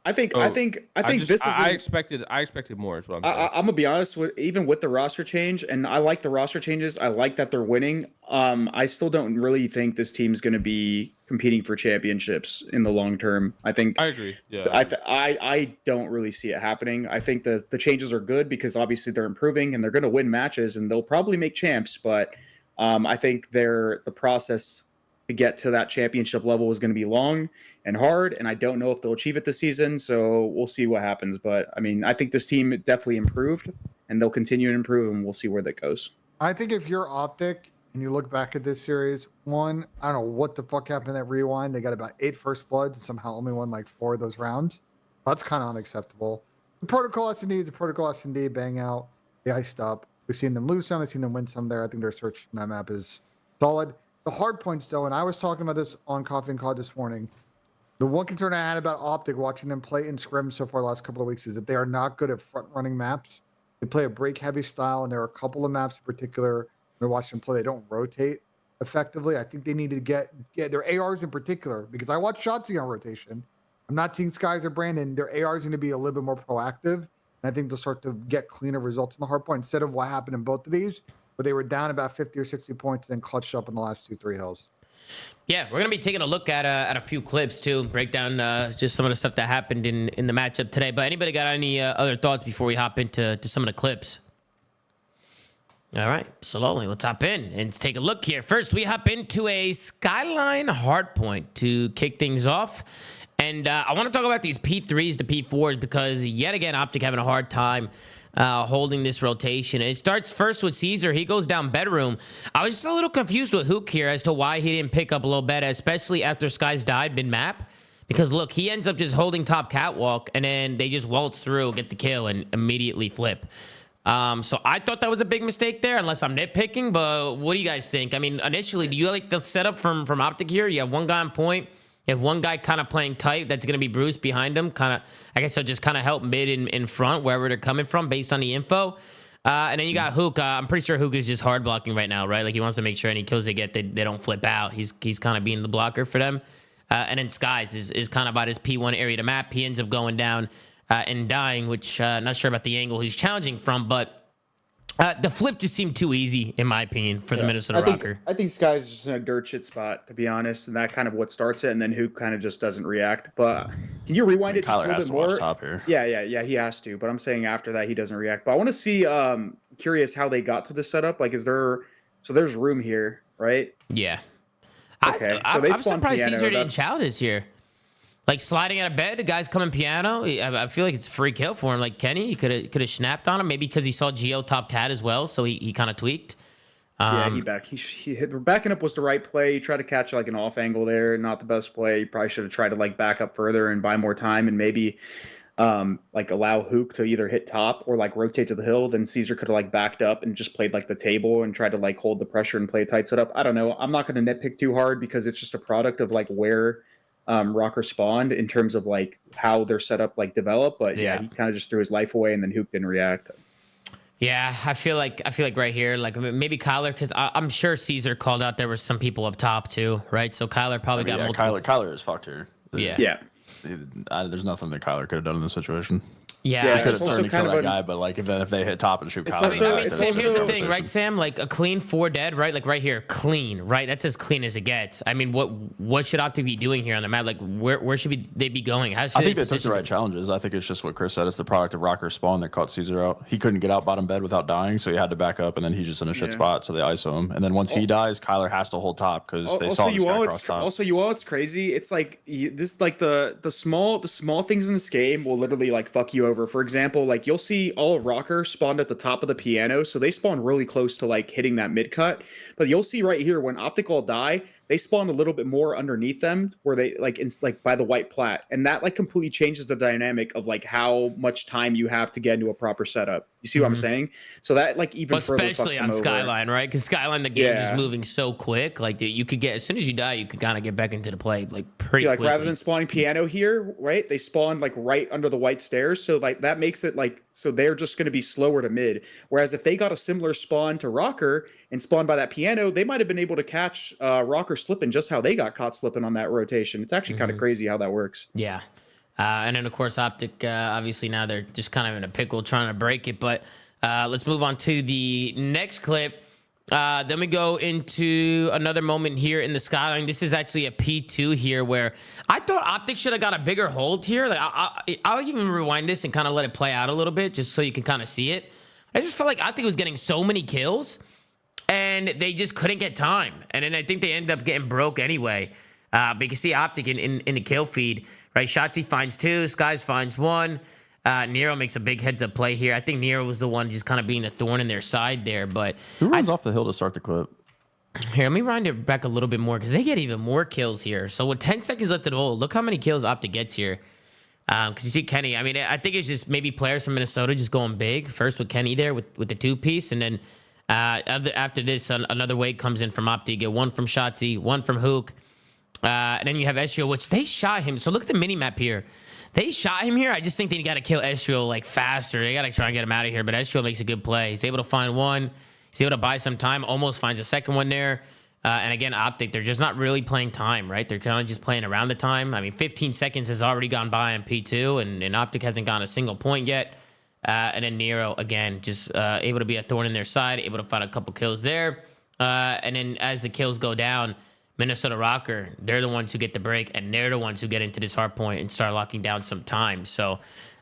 I think this is. I expected more. Is what I'm saying. I'm gonna be honest with even with the roster change, and I like the roster changes. I like that they're winning. I still don't really think this team's gonna be competing for championships in the long term. I agree. Yeah. I don't really see it happening. I think the changes are good because obviously they're improving and they're gonna win matches and they'll probably make champs. But I think the process to get to that championship level is going to be long and hard, and I don't know if they'll achieve it this season, so we'll see what happens. But I mean, I think this team definitely improved, and they'll continue to improve, and we'll see where that goes. I think if you're Optic and you look back at this series, I don't know what the fuck happened in that rewind. They got about 8 first bloods and somehow only won like 4 of those rounds. That's kind of unacceptable. The protocol S&D is a protocol S&D, bang out, they iced up. We've seen them lose some, we've seen them win some there. I think their search on that map is solid. The hard points, though, and I was talking about this on Coffee and Cod this morning. The one concern I had about Optic watching them play in scrim so far the last couple of weeks is that they are not good at front-running maps. They play a break-heavy style, and there are a couple of maps in particular when I watch them play, they don't rotate effectively. I think they need to get their ARs in particular, because I watch Shotzzy on rotation. I'm not seeing Skies or Brandon. Their ARs going to be a little bit more proactive, and I think they'll start to get cleaner results in the hard point instead of what happened in both of these, but they were down about 50 or 60 points and then clutched up in the last 2-3 hills. Yeah, we're going to be taking a look at a few clips, too, break down just some of the stuff that happened in the matchup today. But anybody got any other thoughts before we hop into some of the clips? All right, slowly, let's hop in and take a look here. First, we hop into a Skyline hardpoint to kick things off. And I want to talk about these P3s to P4s because, yet again, Optic having a hard time holding this rotation. And it starts first with Caesar. He goes down bedroom. I was just a little confused with Hook here as to why he didn't pick up a little better, especially after Skies died mid-map. Because, look, he ends up just holding top catwalk, and then they just waltz through, get the kill, and immediately flip. So I thought that was a big mistake there, unless I'm nitpicking. But what do you guys think? I mean, initially, do you like the setup from Optic here? You have one guy on point. You have one guy kind of playing tight. That's going to be Bruce behind him. Kind of, I guess they'll just kind of help mid in front, wherever they're coming from, based on the info. And then you got Hook. I'm pretty sure Hook is just hard blocking right now, right? Like, he wants to make sure any kills they get, they don't flip out. He's kind of being the blocker for them. And then Skies is kind of about his P1 area to map. He ends up going down and dying, which not sure about the angle he's challenging from, but the flip just seemed too easy, in my opinion, for the Minnesota ROKKR. I think Sky's just in a dirt shit spot, to be honest, and that kind of what starts it, and then Hook kind of just doesn't react. But can you rewind it just a little bit more? Top here. Yeah, he has to. But I'm saying after that, he doesn't react. But I want to see, curious how they got to the setup. Like, there's room here, right? Yeah. Okay, so they I'm spawn surprised piano, Caesar didn't that's- chow this year. Like sliding out of bed, the guy's coming piano. I feel like it's a free kill for him. Like Kenny, he could have snapped on him. Maybe because he saw Geo top cat as well, so he kind of tweaked. Yeah, he hit, backing up was the right play. He tried to catch like an off angle there, not the best play. He probably should have tried to like back up further and buy more time and maybe like allow Hook to either hit top or like rotate to the hill. Then Caesar could have like backed up and just played like the table and tried to like hold the pressure and play a tight setup. I don't know. I'm not going to nitpick too hard because it's just a product of like where ROKKR spawned in terms of like how their setup like developed. But yeah, he kind of just threw his life away and then Hook didn't react. Yeah, I feel like right here, like maybe Kyler, because I'm sure Caesar called out there were some people up top too, right? So Kyler probably got multiple. Kyler is fucked here. Yeah. There's nothing that Kyler could have done in this situation. Yeah, He could it's have also turned and kind killed of that guy, but like if they hit top and shoot Kyler, also- I mean, it's Sam, here's the thing, right, conversation. Sam? Like a clean 4 dead, right? Like right here, clean, right? That's as clean as it gets. I mean, what should Optic be doing here on the map? Like where should they be going? I think they took the right challenges. I think it's just what Chris said. It's the product of ROKKR spawn that caught Caesar out. He couldn't get out bottom bed without dying, so he had to back up, and then he's just in a shit spot, so they ISO him. And then once he dies, Kyler has to hold top because they saw this guy cross top. Also, it's crazy. It's like this, like the small things in this game will literally like fuck you over. For example, like you'll see all of ROKKR spawned at the top of the piano, so they spawn really close to like hitting that mid cut. But you'll see right here when Optic all die, they spawn a little bit more underneath them, where they like it's like by the white plat, and that like completely changes the dynamic of like how much time you have to get into a proper setup. You see what I'm saying? So that like even further especially fucks on them over. Skyline, right? Because Skyline, the game's just Yeah. moving so quick. Like you could get as soon as you die, you could kind of get back into the play like pretty Like quickly. rather than spawning piano here, right? They spawn like right under the white stairs, so like that makes it like so they're just going to be slower to mid. Whereas if they got a similar spawn to ROKKR and spawned by that piano, they might have been able to catch ROKKR slipping just how they got caught slipping on that rotation. It's actually kind of crazy how that works. Yeah. And then, of course, Optic, obviously now they're just kind of in a pickle trying to break it. But let's move on to the next clip. Then we go into another moment here in the Skyline. This is actually a P2 here where I thought Optic should have got a bigger hold here. Like I'll even rewind this and kind of let it play out a little bit just so you can kind of see it. I just felt like Optic was getting so many kills and they just couldn't get time. And then I think they ended up getting broke anyway. But you can see Optic in the kill feed, right? Shotzzy finds 2, Skies finds 1. Nero makes a big heads-up play here. I think Nero was the one just kind of being the thorn in their side there. But Who runs off the hill to start the clip? here, let me wind it back a little bit more because they get even more kills here. So with 10 seconds left at all, look how many kills Optic gets here. Because you see Kenny. I mean, I think it's just maybe players from Minnesota just going big. First with Kenny there with the 2-piece. And then after this, another wave comes in from Optic. You get 1 from Shotzzy, 1 from Hook. And then you have Estriel, which they shot him. So look at the mini map here. They shot him here. I just think they got to kill Estriel like faster. They got to try and get him out of here. But Estriel makes a good play. He's able to find 1. He's able to buy some time. Almost finds a second one there. And again, Optic, they're just not really playing time, right? They're kind of just playing around the time. I mean, 15 seconds has already gone by on P2, and Optic hasn't gotten a single point yet. And then Nero, again, just able to be a thorn in their side, able to find a couple kills there. And then as the kills go down, Minnesota ROKKR, they're the ones who get the break, and they're the ones who get into this hard point and start locking down some time. So,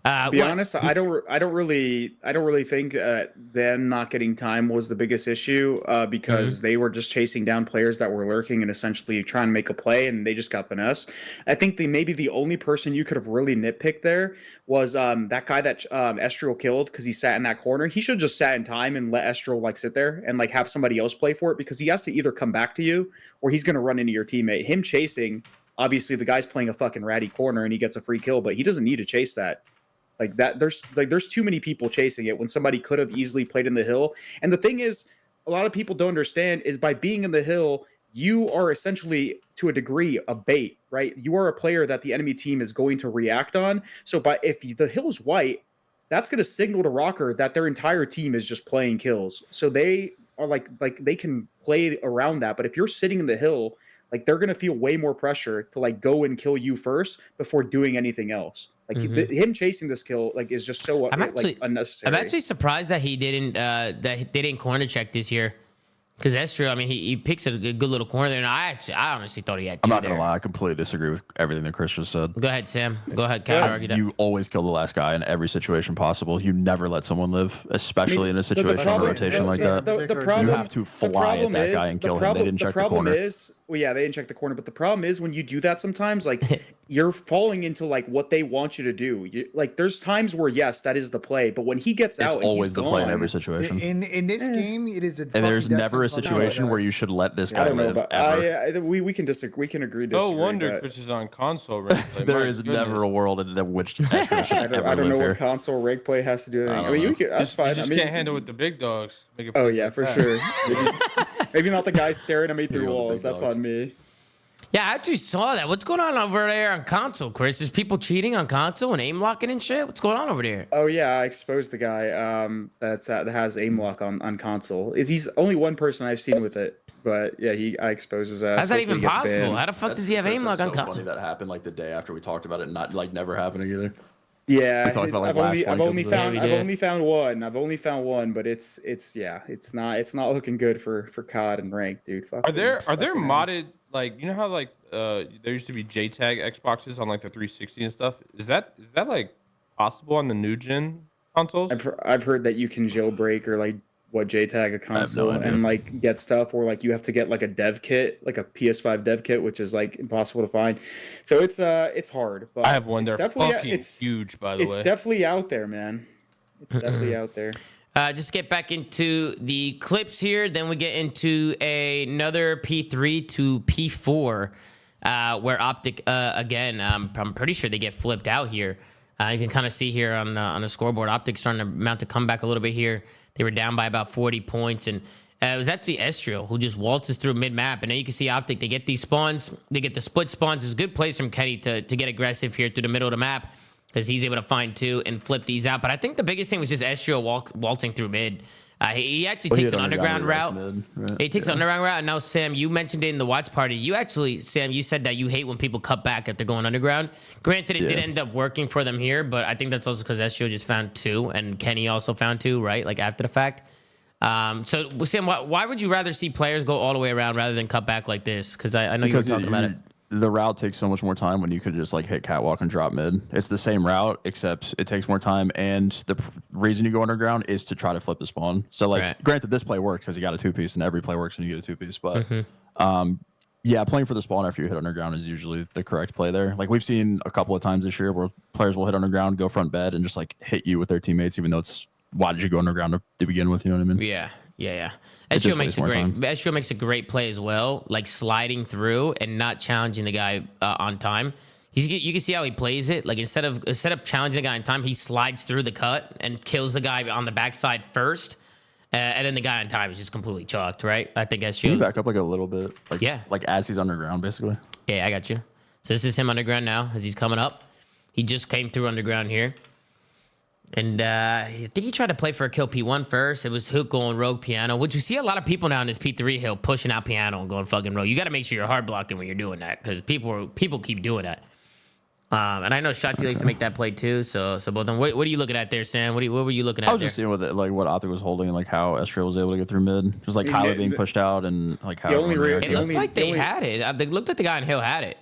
to be honest, I don't really think them not getting time was the biggest issue because they were just chasing down players that were lurking and essentially trying to make a play, and they just got finessed. I think maybe the only person you could have really nitpicked there was that guy that Estriel killed because he sat in that corner. He should have just sat in time and let Estriel like sit there and like have somebody else play for it because he has to either come back to you or he's going to run into your teammate. Him chasing, obviously the guy's playing a fucking ratty corner and he gets a free kill, but he doesn't need to chase that. Like that, there's too many people chasing it when somebody could have easily played in the hill. And the thing is, a lot of people don't understand is by being in the hill, you are essentially to a degree a bait, right? You are a player that the enemy team is going to react on. So if the hill is white, that's going to signal to ROKKR that their entire team is just playing kills. So they are like they can play around that. But if you're sitting in the hill, like they're going to feel way more pressure to like go and kill you first before doing anything else. Like him chasing this kill like is just so unnecessary. I'm actually surprised that he didn't that they didn't corner check this year. Because that's true. I mean, he picks a good little corner there, and I honestly thought he had 2 I'm not there. gonna lie, I completely disagree with everything that Chris just said. Go ahead, Sam. Go ahead, counter argue that. You always kill the last guy in every situation possible. You never let someone live, especially in a situation of rotation like that. The problem, you have to fly at that guy and kill him. They didn't check the corner. Well, yeah, they didn't check the corner, but the problem is when you do that sometimes, like you're falling into like what they want you to do. Like there's times where yes, that is the play, but when he gets It's out, always the play in gone, every situation. In this game, it is a. And there's never a situation where you should let this guy I don't know live about. ever. We can disagree. We can agree. No Disagree, wonder but Chris is on console. Replay. There My is goodness. never a world in which Astro should I ever don't know live what here. console rig play has to do with anything. I don't mean, know. you can, that's fine. You just I mean, can't handle with the big dogs. Make it Oh plays yeah, like for that. sure. Maybe not the guy staring at me through Maybe all the walls. big That's dogs. on me. Yeah, I actually saw that. What's going on over there on console, Chris? Is people cheating on console and aim locking and shit? What's going on over there? Oh yeah, I exposed the guy that has aim lock on console. He's only one person I've seen with it, but yeah, I exposed his ass. How's that Hopefully even he gets possible? banned. How the fuck does he have aim lock on console? That happened like the day after we talked about it, not like never happening either. Yeah, We talked about, like, last I've one only comes in. found Yeah, we I've did. only found one. I've only found one, but it's not looking good for COD and rank, dude. Are there Fucking- modded, like, you know how like there used to be JTAG Xboxes on like the 360 and stuff? Is that like possible on the new gen consoles? I've heard that you can jailbreak or like what JTAG a console idea. and like get stuff, or like you have to get like a dev kit, like a PS5 dev kit, which is like impossible to find. So it's hard. But I have one. They're it's definitely fucking huge, by the it's way. definitely out there, man. It's definitely out there. Just get back into the clips here. Then we get into another P3 to P4, where Optic again. I'm pretty sure they get flipped out here. You can kind of see here on the scoreboard, Optic starting to mount a comeback a little bit here. They were down by about 40 points, and it was actually Estriel who just waltzes through mid-map. And now you can see Optic, they get these spawns. They get the split spawns. It's good plays from Kenny to get aggressive here through the middle of the map, because he's able to find 2 and flip these out. But I think the biggest thing was just Estriel waltzing through mid. He actually takes an underground route. He takes an underground route. And now, Sam, you mentioned it in the watch party. You actually, Sam, you said that you hate when people cut back if they're going underground. Granted, it did end up working for them here, but I think that's also because Estriel just found 2, and Kenny also found 2, right? Like after the fact. So, Sam, why would you rather see players go all the way around rather than cut back like this? Because I know you were talking about it. The route takes so much more time when you could just like hit catwalk and drop mid. It's the same route, except it takes more time. And the reason you go underground is to try to flip the spawn. So like, Right. granted, this play worked because you got a 2-piece, and every play works when you get a 2-piece. But yeah, playing for the spawn after you hit underground is usually the correct play there. Like we've seen a couple of times this year where players will hit underground, go front bed, and just like hit you with their teammates, even though it's why did you go underground to begin with? You know what I mean? Yeah. It just Estriel makes wastes a more great. time. Estriel makes a great play as well, like sliding through and not challenging the guy on time. You can see how he plays it. Like instead of challenging the guy on time, he slides through the cut and kills the guy on the backside first, and then the guy on time is just completely chalked. Right? I think Can you Estriel. back up like a little bit? Like, Yeah. Like as he's underground, basically. Yeah, I got you. So this is him underground now as he's coming up. He just came through underground here. And I think he tried to play for a kill P1 first. It was Hook going rogue piano, which we see a lot of people now in this P3 hill pushing out piano and going fucking rogue. You got to make sure you're hard blocking when you're doing that, because people keep doing that. And I know Shotzi likes to make that play too. So both of them. What are you looking at there, Sam? What were you looking at I was there? just seeing what like what Optic was holding and like how Estriel was able to get through mid. Just like I mean, Kyler being pushed out and like how the only everyone re- It reacted. looked like they had it. It looked like the guy in hill had it.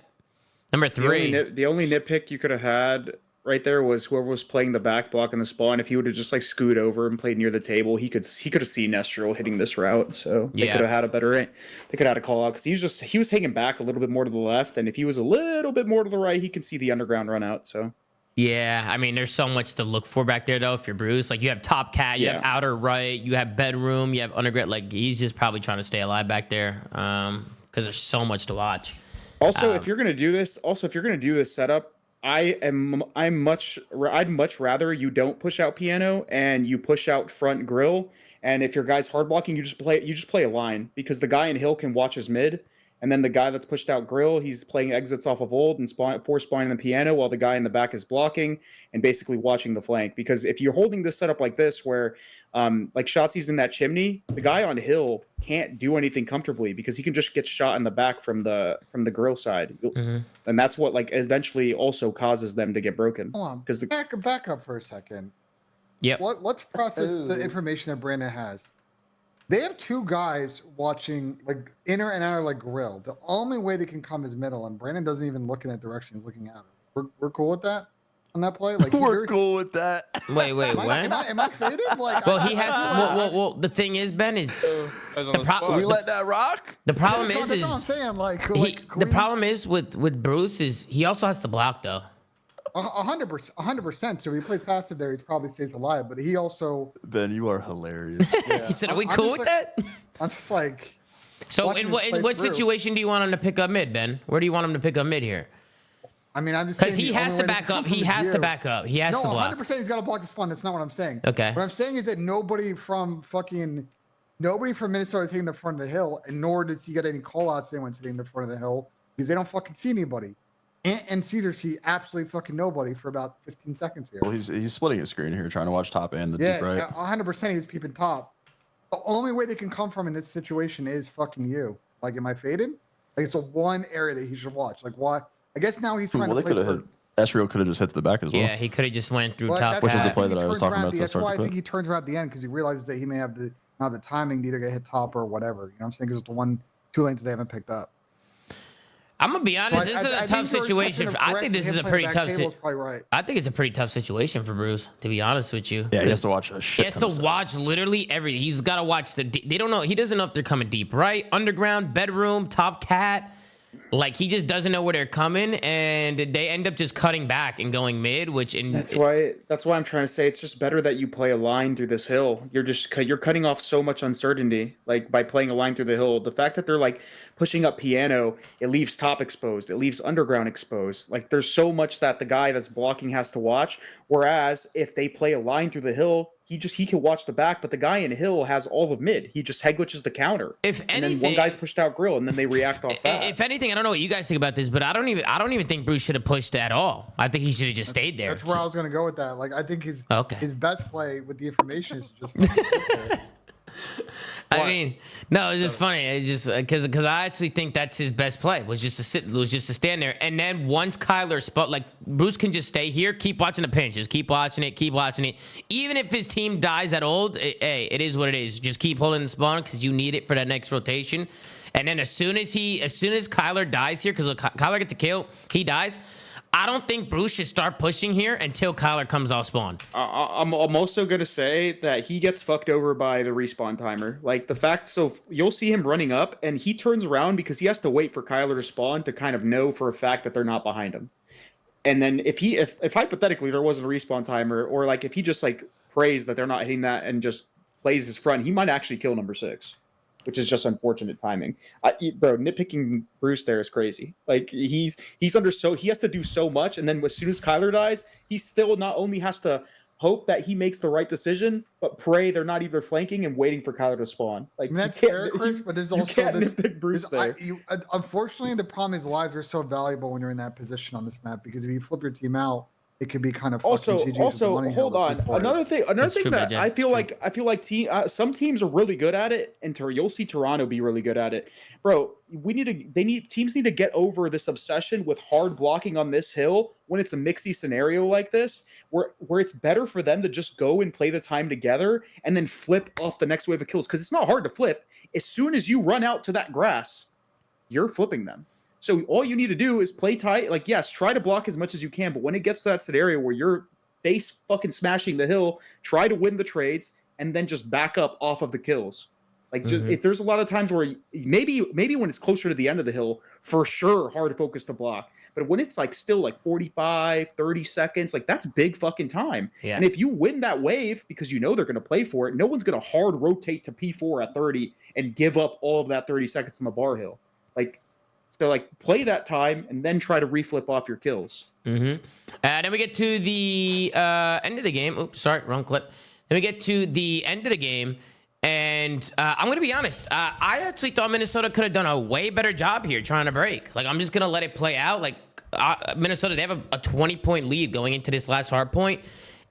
Number 3. The only nitpick you could have had right there was whoever was playing the back block in the spawn. If he would have just like scooted over and played near the table, he could have seen Estriel hitting this route. So they Yeah. could have had a better. They could have had a call out because he was hanging back a little bit more to the left, and if he was a little bit more to the right, he could see the underground run out. So Yeah, I mean, there's so much to look for back there, though, if you're Bruce. Like, you have top cat, you have Yeah. outer right, you have bedroom, you have underground. Like, he's just probably trying to stay alive back there because there's so much to watch. Also, if you're gonna do this setup, I'd much rather you don't push out piano and you push out front grill. And if your guy's hard blocking, you just play a line, because the guy in hill can watch his mid, and then the guy that's pushed out grill, he's playing exits off of old and spawning the piano, while the guy in the back is blocking and basically watching the flank. Because if you're holding this setup like this, where like Shotzi's in that chimney, the guy on hill can't do anything comfortably because he can just get shot in the back from the grill side, and that's what like eventually also causes them to get broken. Hold on. Because Back up for a second. Yep. Let's process the information that Brandon has. They have two guys watching like inner and outer like grill. The only way they can come is middle, and Brandon doesn't even look in that direction. He's looking at him. We're cool with that on that play. Like We're cool with that. Wait, Am what? I faded? Like, Well, he has. Well, the thing is, Ben, is We let that rock. the problem that's is what I'm saying. Like, the problem is with Bruce is he also has to block though. 100%. So he plays passive there. He probably stays alive, but he also. Ben, you are hilarious. He said, "Are we I'm cool just with like- that?" I'm just like. So watching in this play what through. situation do you want him to pick up mid, Ben? Where do you want him to pick up mid here? I mean, I'm just Because saying he the has only to way they back can up. come He from has is to you. back up. He has No, to block. 100% he's got to block the spawn. That's not what I'm saying. Okay. What I'm saying is that nobody from Minnesota is hitting the front of the hill, and nor does he get any call-outs anyone sitting in the front of the hill because they don't fucking see anybody. And Caesar see absolutely fucking nobody for about 15 seconds here. Well, he's splitting his screen here, trying to watch top and the Yeah, deep right. 100% he's peeping top. The only way they can come from in this situation is fucking you. Like, am I faded? Like, it's a one area that he should watch. Like, why? I guess now he's trying Well, they to play could have for... hit. Ezreal could have just hit the back as well. Yeah, he could have just went through Well, top that's Which is why the cat. play think that he I was turns talking around about to That's start why the I clip. think he turns around at the end because he realizes that he may have not the timing to either get hit top or whatever. You know what I'm saying? Because it's the two lanes they haven't picked up. I'm gonna be honest. But This is a I tough think your situation. assessment of I Brett think this and is a him playing pretty back tough. table is probably right. I think it's a pretty tough situation for Bruce, to be honest with you. Yeah, he has to watch a He shit. has ton to of stuff. watch literally everything. He's got to watch they don't know. He doesn't know if they're coming deep, right? Underground, bedroom, top cat. Like, he just doesn't know where they're coming, and they end up just cutting back and going mid, which That's why I'm trying to say it's just better that you play a line through this hill. You're cutting off so much uncertainty, like by playing a line through the hill. The fact that they're like pushing up piano, it leaves top exposed, it leaves underground exposed. Like, there's so much that the guy that's blocking has to watch. Whereas if they play a line through the hill, he can watch the back, but the guy in hill has all of mid. He just head glitches the counter. If And then one anything, guy's pushed out grill, and then they react off that. if anything, I don't know what you guys think about this, but I don't even think Bruce should have pushed at all. I think he should have just stayed there. That's where I was going to go with that. Like, I think his best play with the information is just fucking sit there. I mean, no, it's just funny. It's just because I actually think that's his best play was just to stand there, and then once Kyler spot, like, Bruce can just stay here, keep watching the pinches, keep watching it. Even if his team dies at old, it is what it is. Just keep holding the spawn because you need it for that next rotation. And then as soon as Kyler dies here, because Kyler gets a kill, he dies. I don't think Bruce should start pushing here until Kyler comes off spawn. I'm also going to say that he gets fucked over by the respawn timer. Like, the fact, so you'll see him running up, and he turns around because he has to wait for Kyler to spawn to kind of know for a fact that they're not behind him. And then if hypothetically there wasn't a respawn timer, or like if he just like prays that they're not hitting that and just plays his front, he might actually kill number 6. Which is just unfortunate timing. Bro, nitpicking Bruce there is crazy. Like, he has to do so much, and then as soon as Kyler dies, he still not only has to hope that he makes the right decision, but pray they're not either flanking and waiting for Kyler to spawn. Like, I mean, that's fair, Chris, but there's also this. Bruce there. Unfortunately, the problem is lives are so valuable when you're in that position on this map because if you flip your team out, it could be kind of fucking GG's with the money hold hell on. that Another thing true, that Jeff. I feel like some teams are really good at it, and you'll see Toronto be really good at it, bro. Teams need to get over this obsession with hard blocking on this hill when it's a mixy scenario like this, where it's better for them to just go and play the time together and then flip off the next wave of kills because it's not hard to flip. As soon as you run out to that grass, you're flipping them. So all you need to do is play tight. Like, yes, try to block as much as you can. But when it gets to that scenario where you're face fucking smashing the hill, try to win the trades and then just back up off of the kills. Like, if there's a lot of times where maybe when it's closer to the end of the hill, for sure, hard to focus to block. But when it's like still like 45, 30 seconds, like that's big fucking time. Yeah. And if you win that wave because you know they're going to play for it, no one's going to hard rotate to P4 at 30 and give up all of that 30 seconds on the bar hill. So, play that time and then try to reflip off your kills. Then we get to the end of the game. Oops, sorry, wrong clip. Then we get to the end of the game, and I'm going to be honest. I actually thought Minnesota could have done a way better job here trying to break. Like, I'm just going to let it play out. Like, Minnesota, they have a 20-point lead going into this last hard point,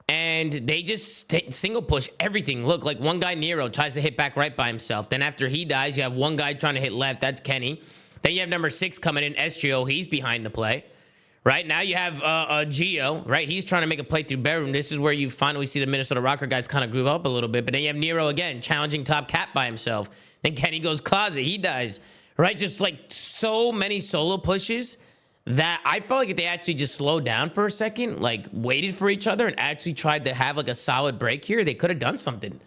and they just single push everything. Look, like one guy, Nero, tries to hit back right by himself. Then after he dies, you have one guy trying to hit left. That's Kenny. Then you have number 6 coming in, Estrio. He's behind the play. Right now you have Geo, right? He's trying to make a play through bedroom. This is where you finally see the Minnesota ROKKR guys kind of group up a little bit. But then you have Nero again challenging top cat by himself. Then Kenny goes closet. He dies, right? Just like so many solo pushes that I felt like if they actually just slowed down for a second, like waited for each other and actually tried to have like a solid break here, they could have done something.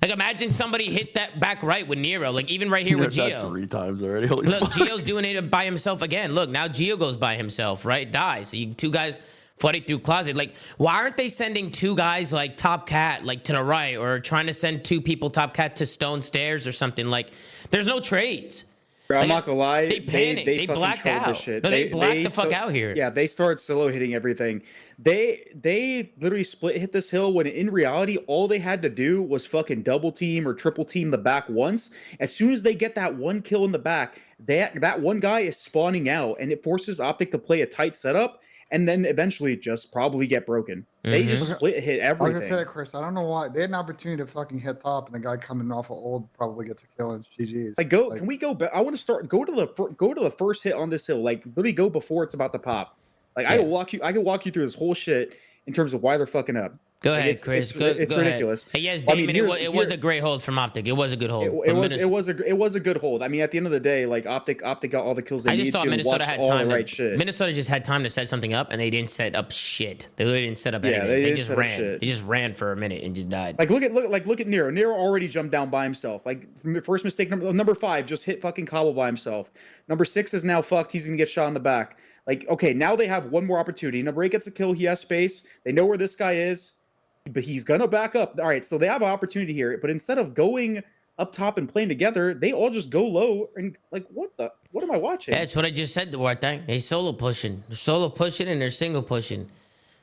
Like, imagine somebody hit that back right with Nero. Like, even right here with Geo. 3 times already. Holy Look, fuck. Geo's doing it by himself again. Look, now Geo goes by himself, right? Dies. So you, 2 guys flooding through closet. Like, why aren't they sending 2 guys, like, top cat, like, to the right? Or trying to send 2 people top cat to stone stairs or something? Like, there's no trades. Bro, I'm Like, not gonna lie. they panicked. They fucking blacked trolled out. this shit. No, they blacked the fuck so- out here. Yeah, they started solo hitting everything. They literally split hit this hill when in reality all they had to do was fucking double team or triple team the back once. As soon as they get that 1 kill in the back, that one guy is spawning out and it forces Optic to play a tight setup and then eventually just probably get broken. They just split hit I was everything. gonna say that, Chris. I don't know why they had an opportunity to fucking hit top, and the guy coming off of old probably gets a kill and GG's. Like can we go back? I want to start go to the first hit on this hill. Like literally go before it's about to pop. Like I can walk you through this whole shit in terms of why they're fucking up. Go Like, ahead, Chris. Go ridiculous. Ahead. Hey, yes, I mean, Damon, it was a great hold from Optic. It was a good hold. It was a good hold. I mean, at the end of the day, like Optic got all the kills they I just needed thought to. Minnesota Watched had all time. the right shit. Minnesota just had time to set something up, and they didn't set up shit. They literally didn't set up anything. they They didn't just set up ran. shit. They just ran for a minute and just died. Like look at Nero. Nero already jumped down by himself. Like first mistake number 5 just hit fucking Cobble by himself. Number 6 is now fucked. He's gonna get shot in the back. Like okay, now they have one more opportunity. Number 8 gets a kill. He has space. They know where this guy is. But he's gonna back up. All right, so they have an opportunity here. But instead of going up top and playing together, they all just go low and like, what am I watching? That's what I just said. The word thing. They solo pushing. They're solo pushing and they're single pushing.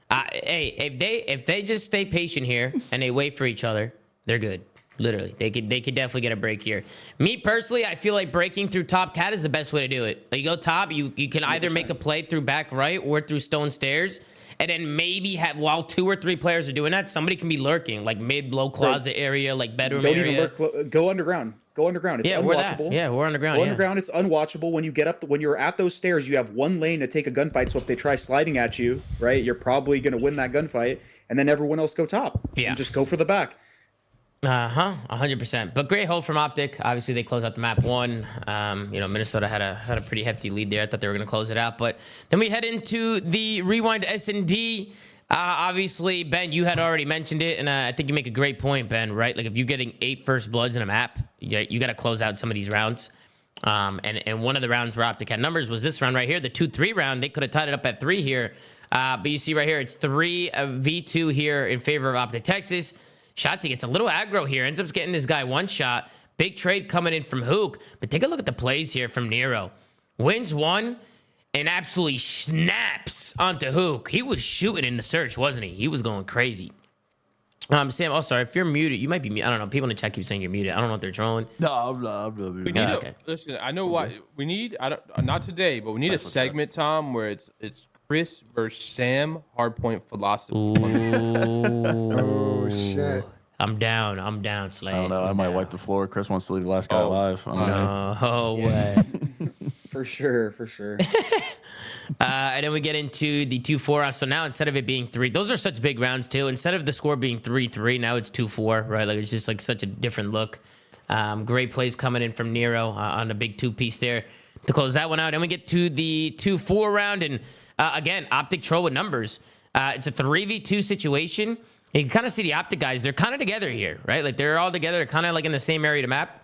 Hey, if they just stay patient here and they wait for each other, they're good. Literally, they could definitely get a break here. Me personally, I feel like breaking through top cat is the best way to do it. Like you go top, you can either make a play through back right or through stone stairs. And then maybe while 2 or 3 players are doing that, somebody can be lurking, like mid-low closet area, like bedroom Don't area. even lurk. Go underground. Go underground. It's Yeah, unwatchable. we're underground. Go Yeah. underground. It's unwatchable. When you get up, when you're at those stairs, you have one lane to take a gunfight. So if they try sliding at you, right, you're probably gonna win that gunfight, and then everyone else go top. Yeah. And just go for the back. 100%. But great hold from Optic. Obviously, they closed out the map 1. Minnesota had a pretty hefty lead there. I thought they were going to close it out. But then we head into the Rewind S&D. Obviously, Ben, you had already mentioned it, and I think you make a great point, Ben, right? Like, if you're getting 8 first bloods in a map, you got to close out some of these rounds. And one of the rounds where Optic had numbers was this round right here, the 2-3 round. They could have tied it up at 3 here. But you see right here, it's 3v2 here in favor of Optic Texas. Shotzi gets a little aggro here, ends up getting this guy 1 shot. Big trade coming in from Hook. But take a look at the plays here from Nero. Wins 1 and absolutely snaps onto Hook. He was shooting in the search, wasn't he? He was going crazy. Sam, oh, sorry. If you're muted, you might be muted. I don't know. People in the chat keep saying you're muted. I don't know if they're trolling. No, I'm not. We need okay. listen. I know why we need. I don't. Not today, but we need a segment, Tom, where it's Chris versus Sam. Hardpoint philosophy. Oh shit! I'm down, Slade. I don't know. I might wipe the floor. Chris wants to leave the last guy alive. I don't know. No way. For sure. And then we get into the 2-4 round. So now instead of it being 3, those are such big rounds too. Instead of the score being 3-3, now it's 2-4, right? Like it's just like such a different look. Great plays coming in from Nero on a big 2-piece there to close that one out. And we get to the 2-4 round, and again, Optic troll with numbers. It's a 3v2 situation. You can kind of see the Optic guys. They're kind of together here, right? Like they're all together, kind of like in the same area to map.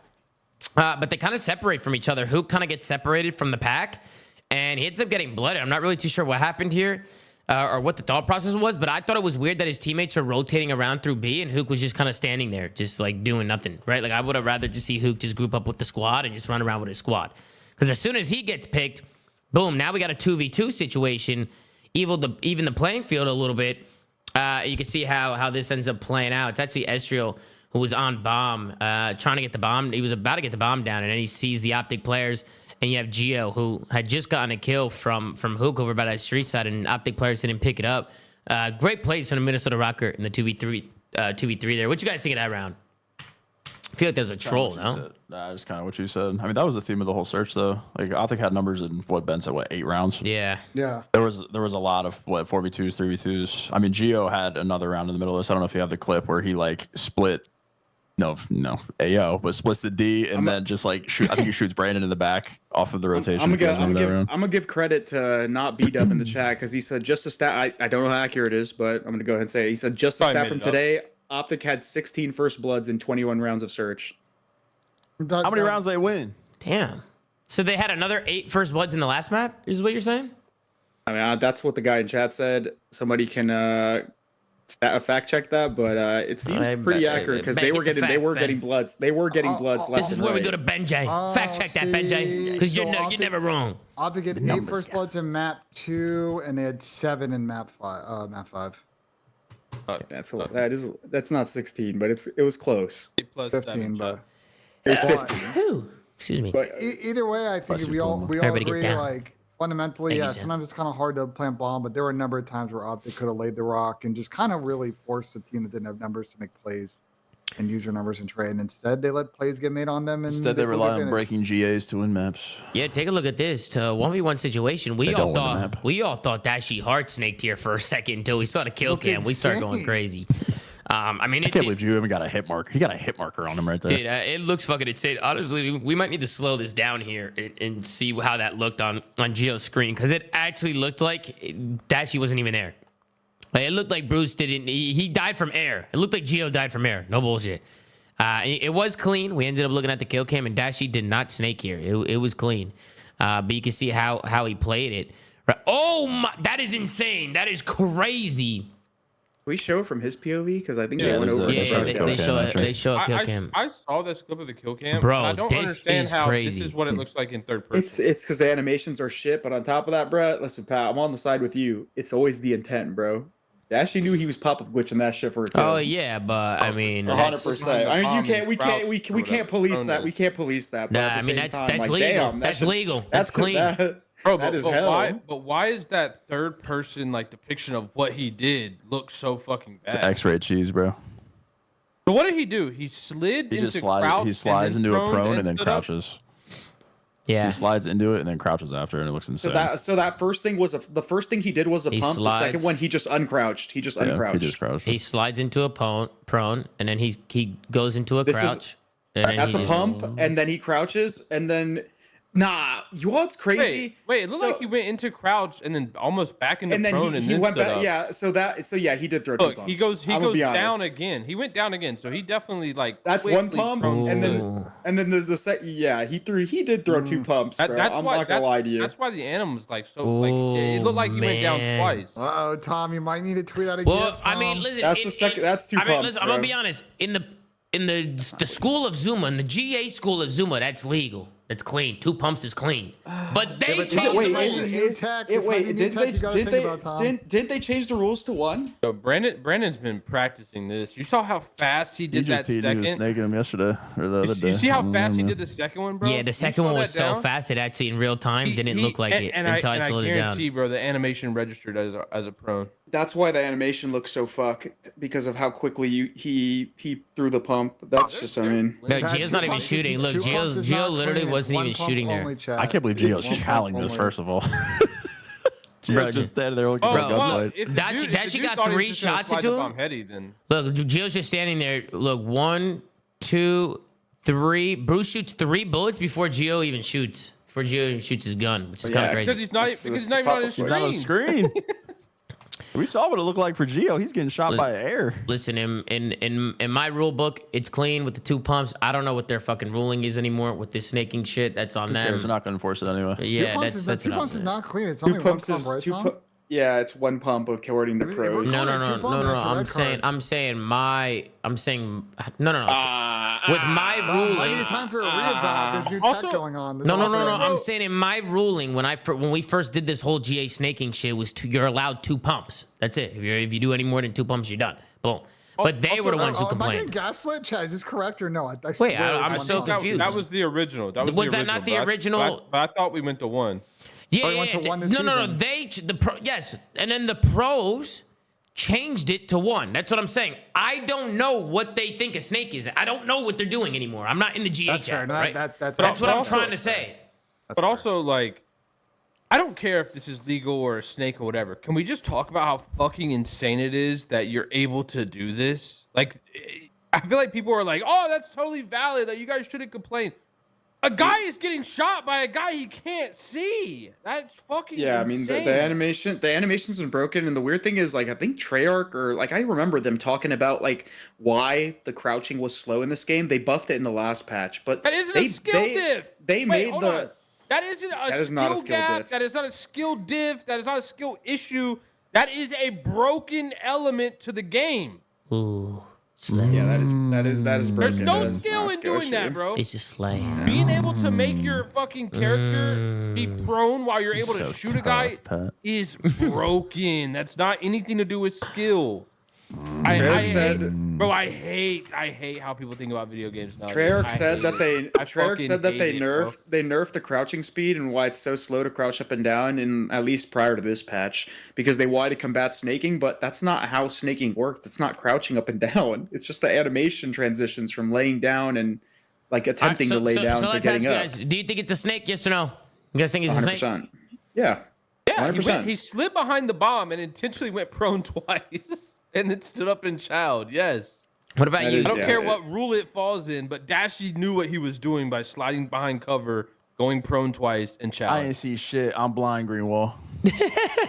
But they kind of separate from each other. Hook kind of gets separated from the pack, and he ends up getting blooded. I'm not really too sure what happened here or what the thought process was, but I thought it was weird that his teammates are rotating around through B, and Hook was just kind of standing there, just like doing nothing, right? Like I would have rather just see Hook just group up with the squad and just run around with his squad. Because as soon as he gets picked, boom, now we got a 2v2 situation, even the playing field a little bit. You can see how this ends up playing out. It's actually Estriel who was on bomb, trying to get the bomb. He was about to get the bomb down, and then he sees the Optic players. And you have Geo, who had just gotten a kill from Hook over by that street side, and Optic players didn't pick it up. Great plays from the Minnesota ROKKR in the 2v3 there. What you guys think of that round? I feel like there's a troll, no? Nah, just kind of what you said. I mean, that was the theme of the whole search, though. Like, Optic had numbers in what Ben said, 8 rounds? Yeah. Yeah. There was a lot of 4v2s, 3v2s. I mean, Gio had another round in the middle of this. I don't know if you have the clip where he like split. No, AO, but splits the D and then just like shoot. I think he shoots Brandon in the back off of the rotation. I'm gonna give credit to not beat up in the chat because he said just a stat. I don't know how accurate it is, but I'm gonna go ahead and say it. He said just a stat from today. Optic had 16 first bloods in 21 rounds of search. How many rounds they win? Damn. So they had another 8 first bloods in the last map. Is what you're saying? I mean, that's what the guy in chat said. Somebody can fact check that, but it seems pretty accurate because they were getting bloods. They were getting bloods. This is where we go to Benjay. Fact check that, Benjay, because you're never wrong. Optic had 8 first bloods in map 2, and they had 7 in map 5. Map 5. That's not 16, but it was close. 15, but it was 15. Excuse me. But either way, I think we all agree, like, fundamentally, Thank you, sometimes it's kind of hard to plant bomb, but there were a number of times where Optic could have laid the rock and just kind of really forced a team that didn't have numbers to make plays and use their numbers and trade. And instead, they let plays get made on them. And instead, they rely on breaking GAs to win maps. Yeah, take a look at this. To 1v1 situation, we all thought Dashy hard snaked here for a second until we saw the kill cam. We started going crazy. I mean, I can't believe you even got a hit mark. He got a hit marker on him right there. Dude, it looks fucking insane. Honestly, we might need to slow this down here and see how that looked on Gio's screen because it actually looked like Dashy wasn't even there. Like, it looked like Bruce didn't. He died from air. It looked like Gio died from air. No bullshit. It was clean. We ended up looking at the kill cam, and Dashy did not snake here. It was clean. But you can see how he played it. Right. Oh my! That is insane. That is crazy. Can we show it from his POV? Because I think Yeah, they went over. They show a kill cam. I saw this clip of the kill cam. Bro, I don't this understand is how crazy. this is what it looks like in third person. It's because the animations are shit. But on top of that, Brett, listen, Pat, I'm on the side with you. It's always the intent, bro. They actually knew he was pop-up glitching that shit for a kill. Oh yeah, but I mean, 100%. I mean, we can't police that. We can't police that. Nah, I mean that's legal. Damn, that's legal. That's clean. Bro, that is but hell. why is that third person like depiction of what he did look so fucking bad? It's X-ray cheese, bro. So what did he do? He slid He into just slides. He slides into a prone and then crouches. Yeah. He slides into it and then crouches after, and it looks insane. So that first thing was the first thing he did was a pump. Slides. The second one he just uncrouched. He just uncrouched. He just crouched. He slides into a prone, and then he goes into a crouch. That's a pump, and then he crouches, and then you know what's crazy? Wait, it looked like he went into crouch and then almost back into prone and then went stood back. up. Yeah, he did throw two Look, pumps. he goes down again. He went down again, so he definitely like that's one pump, and then the second. Yeah, he did throw 2 pumps. Bro. I'm not gonna lie to you. That's why the animal's like so like it looked like he went down twice. Oh, Tom, you might need to tweet out a Well, GIF, I mean, Tom. listen. That's the second. That's 2 pumps. Listen, I'm gonna be honest. In the school of ZooMaa, in the GA school of ZooMaa, that's legal. That's clean. 2 pumps is clean. But they changed the rules. Did they change the rules to 1? So Brandon's been practicing this. You saw how fast he did that He was second. snaking him yesterday or the other day. You see how fast he did the second one, bro? Yeah, the second one was so fast it actually in real time didn't look like it until I slowed it down. I guarantee, bro, the animation registered as a prone. That's why the animation looks so fucked because of how quickly he threw the pump. That's just, I mean. No, Gio's not even shooting. Look, Gio literally wasn't even shooting there. I can't believe Gio's challenging this, first of all. Gio's just standing there looking for a gunfight. Dashi got 3 shots into him. Look, Gio's just standing there. Look, 1, 2, 3. Bruce shoots 3 bullets before Gio even shoots. Before Gio even shoots his gun, which is kind of crazy. Because he's not even on his screen. He's on the screen. We saw what it looked like for Gio. He's getting shot by air. Listen, in my rule book, it's clean with the 2 pumps. I don't know what their fucking ruling is anymore with this snaking shit. That's on them. They're not going to enforce it anyway. Yeah, that's 2 pumps is not clean. It's only 1 pump, right, Tom? Yeah, it's 1 pump according to pros. No. I'm saying with my ruling. I need time for a reeval. There's new tech going on. No. I'm saying in my ruling when we first did this whole GA snaking shit was you're allowed 2 pumps. That's it. If you do any more than 2 pumps, you're done. Boom. But they were the ones who complained. Am I getting gaslit? Chad, is this correct or no? Wait, I'm so confused. That was the original. Was that not the original? But I thought we went to 1. Yeah, no. Yes, and then the pros changed it to 1. That's what I'm saying. I don't know what they think a snake is. I don't know what they're doing anymore. I'm not in the GH That's fair. app, No, right? that's That's what I'm also- trying to say. That's But fair. also, like, I don't care if this is legal or a snake or whatever. Can we just talk about how fucking insane it is that you're able to do this? Like, I feel like people are like, oh, that's totally valid. That you guys shouldn't complain. A guy is getting shot by a guy he can't see. That's fucking Yeah, I mean insane. the animation's been broken, and the weird thing is, like, I think Treyarch, or like, I remember them talking about like why the crouching was slow in this game. They buffed it in the last patch, but That isn't a skill diff. They Wait, made hold the on. That isn't a That is not a skill skill gap. diff. That is not a skill diff. That is not a skill issue. That is a broken element to the game. Ooh, slay. yeah, that is There's broken. no That is skill not a in doing that, issue. bro. It's just slay. Being able to make your fucking character be prone while you're able So to shoot a guy tough, Pat. is broken. That's not anything to do with skill. I Treyarch said- hate, bro. I hate how people think about video games now. Treyarch said that they nerfed. nerfed the crouching speed and why it's so slow to crouch up and down, in at least prior to this patch, because they wanted to combat snaking, but that's not how snaking works. It's not crouching up and down. It's just the animation transitions from laying down and like attempting to lay down so to let's getting ask up. you guys, do you think it's a snake? Yes or no? You guys think it's a snake? 100%. Yeah. Yeah, 100%. he slid behind the bomb and intentionally went prone twice, and then stood up in child. Yes. What about That you? is- I don't Yeah, care it- what rule it falls in, but Dashy knew what he was doing by sliding behind cover, going prone twice, and I child. ain't see shit. I'm blind, Greenwall. I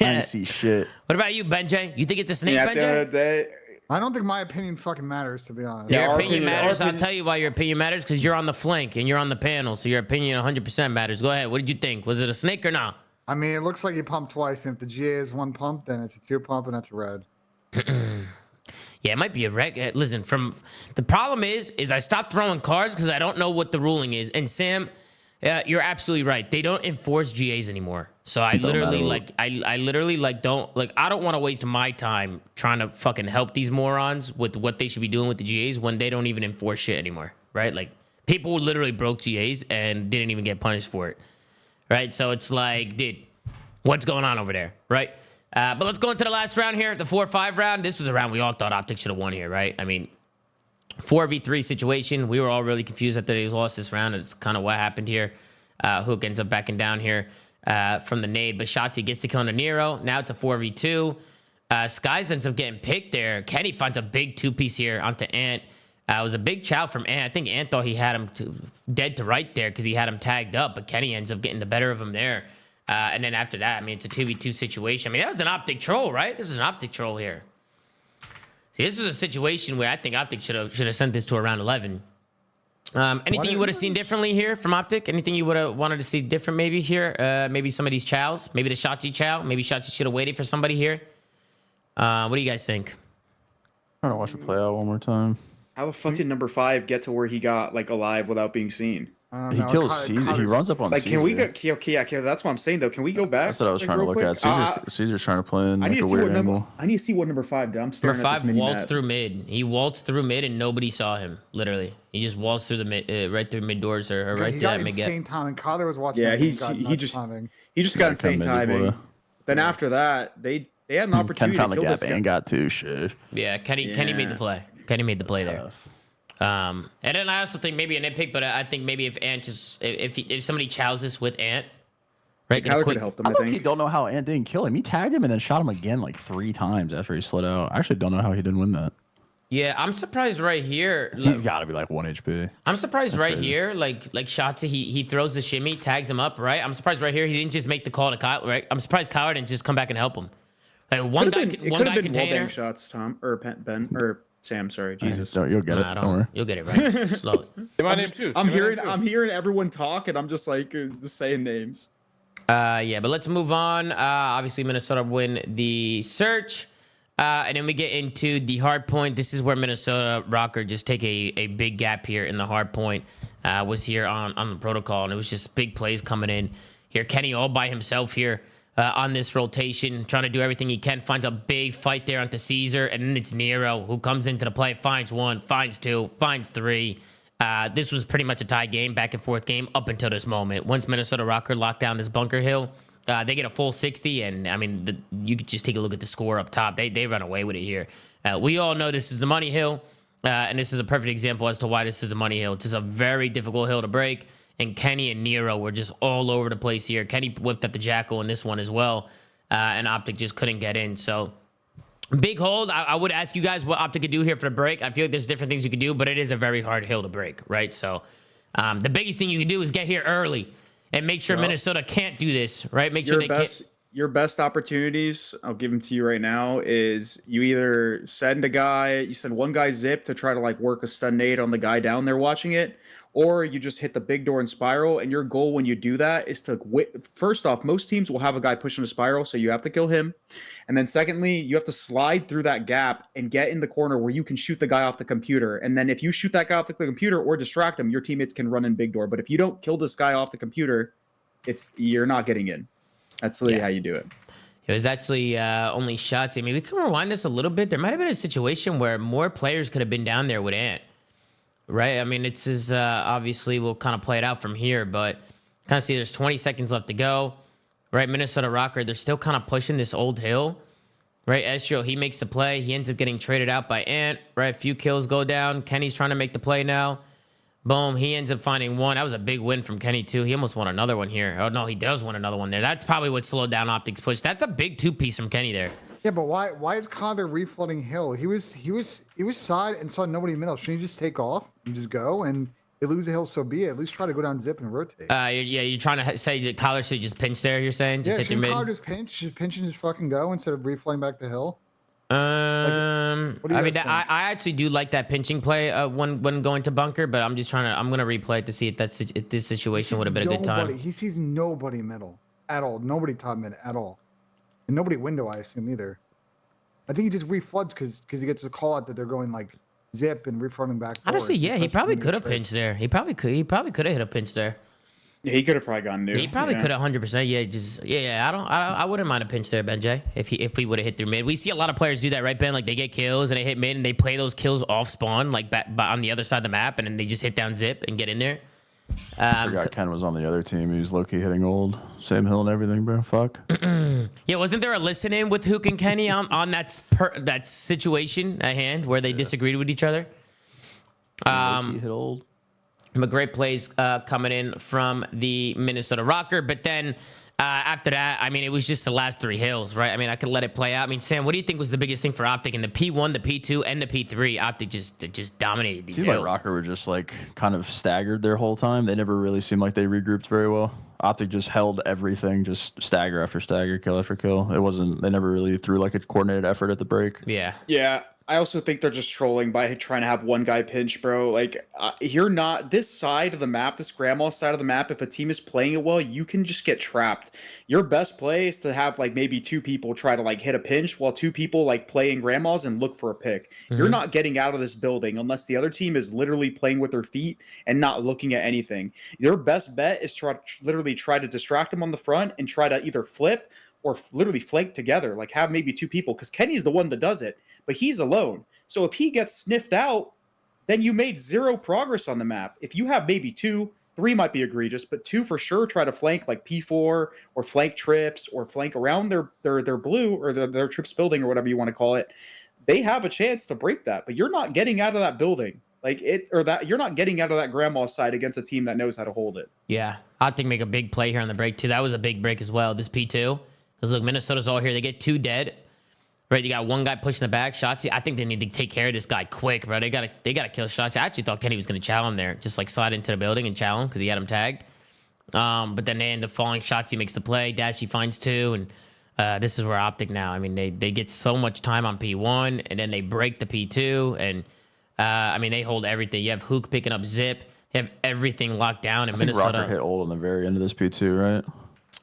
ain't see shit. What about you, Benjay? You think it's a snake, Yeah, at the end of Benjay? the day, I don't think my opinion fucking matters, to be honest. Yeah, Your our opinion opinion- matters. our I'll opinion- tell you why your opinion matters, because you're on the flank and you're on the panel, so your opinion 100% matters. Go ahead. What did you think? Was it a snake or not? I mean, it looks like you pumped twice, and if the GA is 1 pump, then it's a 2 pump, and that's a red. Yeah, it might be a wreck. Listen, from the problem is I stopped throwing cards because I don't know what the ruling is. And Sam, you're absolutely right. They don't enforce GAs anymore. So I literally matter. like I literally like don't like I don't want to waste my time trying to fucking help these morons with what they should be doing with the GAs when they don't even enforce shit anymore, right? Like people literally broke GAs and didn't even get punished for it, right? So it's like, dude, what's going on over there, right? But let's go into the last round here, the 4-5 round. This was a round we all thought Optic should have won here, right? I mean, 4v3 situation. We were all really confused after they lost this round. It's kind of what happened here. Hook ends up backing down here from the nade, but Shotzi gets the kill on the Nero. Now it's a 4v2. Skies ends up getting picked there. Kenny finds a big 2-piece here onto Ant. It was a big chow from Ant. I think Ant thought he had him dead to right there because he had him tagged up, but Kenny ends up getting the better of him there. And then after that, I mean, it's a 2v2 situation. I mean, that was an Optic troll, right? This is an Optic troll here. See, this was a situation where I think Optic should have sent this to around 11. Anything you would have seen differently here from Optic? Anything you would have wanted to see different maybe here? Maybe some of these chows? Maybe the Shotzi chow? Maybe Shotzi should have waited for somebody here? What do you guys think? I'm trying to watch it play out one more time. how the fuck did number 5 get to where he got like alive without being seen? I don't He know. kills Caesar. He runs up on Like, Caesar. can we go? Okay, that's what I'm saying though. Can we go back? That's what I was like, trying to real look quick? at. Caesar's trying to play in I like need a to see weird what number. angle. I need to see what number 5 did. I'm staring Number at this 5 mini waltzed map. through mid. He waltzed through mid and nobody saw him, literally. He just waltzed through the mid, right through mid doors or right he there got at mid gap. insane timing. Kyler was watching. Yeah, it, he got he nuts just timing. he just got Yeah, 10 insane minutes timing. before Then after that, they had an Ken opportunity found to the kill gap this guy. and got 2. Shit. Yeah, Kenny made the play. Kenny made the play there. Tough. And then I also think maybe a nitpick, but I think maybe if Ant just if somebody chows this with Ant, right? Kyler could have helped him. I I low-key think. don't know how Ant didn't kill him. He tagged him and then shot him again like 3 times after he slid out. I actually don't know how he didn't win that. Yeah, I'm surprised right here. He's got to be like 1 HP. I'm surprised right crazy. here, like Shotzi, he throws the shimmy, tags him up, right? I'm surprised right here he didn't just make the call to Kyle, right? I'm surprised Kyler didn't just come back and help him. Like one guy It one could guy have been container. wallbang shots, Tom or Ben or Sam. Sorry, Jesus. You'll get it. Nah, Don't worry. You'll get it right slowly. Say my name too. I'm Say my hearing name too. I'm hearing everyone talk, and I'm just like just saying names. Yeah, but let's move on. Obviously, Minnesota win the search. And then we get into the hard point. This is where Minnesota ROKKR just take a big gap here in the hard point. Was here on the protocol, and it was just big plays coming in. Here, Kenny all by himself here on this rotation, trying to do everything he can. Finds a big fight there onto Caesar, and then it's Nero who comes into the play, finds 1, finds 2, finds 3. This was pretty much a tie game, back and forth game up until this moment. Once Minnesota ROKKR locked down this bunker hill, They get a full 60, and I mean, you could just take a look at the score up top. They run away with it here. We all know this is the money hill, and this is a perfect example as to why this is a money hill. It's just a very difficult hill to break, and Kenny and Nero were just all over the place here. Kenny whipped at the Jackal in this one as well, and Optic just couldn't get in. So big hold. I would ask you guys what Optic could do here for the break. I feel like there's different things you could do, but it is a very hard hill to break, right? So the biggest thing you can do is get here early and make sure Minnesota can't do this, right? Make sure they can't. Your best opportunities, I'll give them to you right now, is you either send one guy zip to try to like work a stun nade on the guy down there watching it, or you just hit the big door and spiral. And your goal when you do that is to, first off, most teams will have a guy pushing a spiral, so you have to kill him. And then secondly, you have to slide through that gap and get in the corner where you can shoot the guy off the computer. And then if you shoot that guy off the computer or distract him, your teammates can run in big door. But if you don't kill this guy off the computer, you're not getting in. That's really how you do it. It was actually only shots. I mean, we can rewind this a little bit. There might have been a situation where more players could have been down there with Ant, right? I mean, it's obviously we'll kind of play it out from here, but kind of see there's 20 seconds left to go, right? Minnesota ROKKR, they're still kind of pushing this old hill, right? Estro, he makes the play. He ends up getting traded out by Ant, right? A few kills go down. Kenny's trying to make the play now. Boom, he ends up finding one. That was a big win from Kenny, too. He almost won another one here. Oh, no, he does win another one there. That's probably what slowed down Optic's push. That's a big two-piece from Kenny there. Yeah, but why is Connor reflooding hill? He was side and saw nobody middle. Shouldn't you just take off and just go? And they lose the hill, so be it. At least try to go down zip and rotate. You're trying to say that Collar should just pinch there, you're saying? Just hit the mid? Collar just pinch and just fucking go instead of reflooding back the hill. I mean, I actually do like that pinching play when going to bunker, but I'm gonna replay it to see if this situation would have been a good time. He sees nobody middle at all, nobody top mid at all, and nobody window, I assume, either. I think he just refloods because he gets a call out that they're going like zip and reflooding back. Honestly, yeah, he probably could have pinched there. He probably could have hit a pinch there. Yeah, he could have probably gone new. He probably could have 100%. Yeah. I wouldn't mind a pinch there, Benjay, if he would have hit through mid. We see a lot of players do that, right, Ben? Like they get kills and they hit mid and they play those kills off spawn, like back on the other side of the map, and then they just hit down zip and get in there. I forgot Ken was on the other team. He was low-key hitting old, same hill and everything, bro. Fuck. Yeah, wasn't there a listen-in with Hook and Kenny on that situation at hand where they disagreed with each other? Low-key hit old. But great plays coming in from the Minnesota ROKKR. But then after that, I mean, it was just the last three hills, right? I mean, I could let it play out. I mean, Sam, what do you think was the biggest thing for Optic in the P1, the P2, and the P3? Optic just dominated these hills. Like ROKKR were just like kind of staggered their whole time. They never really seemed like they regrouped very well. Optic just held everything, just stagger after stagger, kill after kill. They never really threw like a coordinated effort at the break. Yeah. Yeah. I also think they're just trolling by trying to have one guy pinch, bro. Like, you're not this side of the map, this grandma side of the map. If a team is playing it well, you can just get trapped. Your best play is to have like maybe two people try to like hit a pinch while two people like playing grandmas and look for a pick. Mm-hmm. You're not getting out of this building unless the other team is literally playing with their feet and not looking at anything. Your best bet is to literally try to distract them on the front and try to either flip or literally flank together, like have maybe two people, because Kenny's the one that does it, but he's alone. So if he gets sniffed out, then you made zero progress on the map. If you have maybe two, three might be egregious, but two for sure try to flank like P4 or flank trips or flank around their blue or their trips building or whatever you want to call it. They have a chance to break that, but you're not getting out of that building. You're not getting out of that grandma side against a team that knows how to hold it. Yeah, I think make a big play here on the break too. That was a big break as well. This P2. Because look, Minnesota's all here. They get two dead. Right, you got one guy pushing the back. Shotzi, I think they need to take care of this guy quick, bro. They gotta kill Shotzi. I actually thought Kenny was gonna chow him there, just like slide into the building and chow him because he had him tagged. But then they end up falling. Shotzi makes the play. Dashy finds two, and this is where Optic now. I mean, they get so much time on P1, and then they break the P2, and I mean they hold everything. You have Hook picking up zip. They have everything locked down. And Minnesota ROKKR hit old on the very end of this P2, right?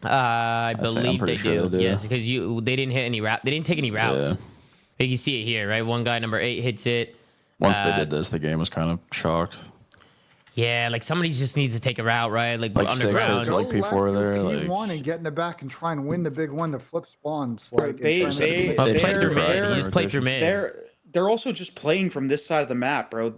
I believe they sure do. Yes, because they didn't hit any route. They didn't take any routes. Yeah. You see it here, right? One guy, number 8, hits it. Once they did this, the game was kind of shocked. Yeah, like somebody just needs to take a route, right? Like underground. Like P4 there. P1 and get in the back and try and win the big one to flip spawns. Like play through mid. You just play through mid. They're also just playing from this side of the map, bro.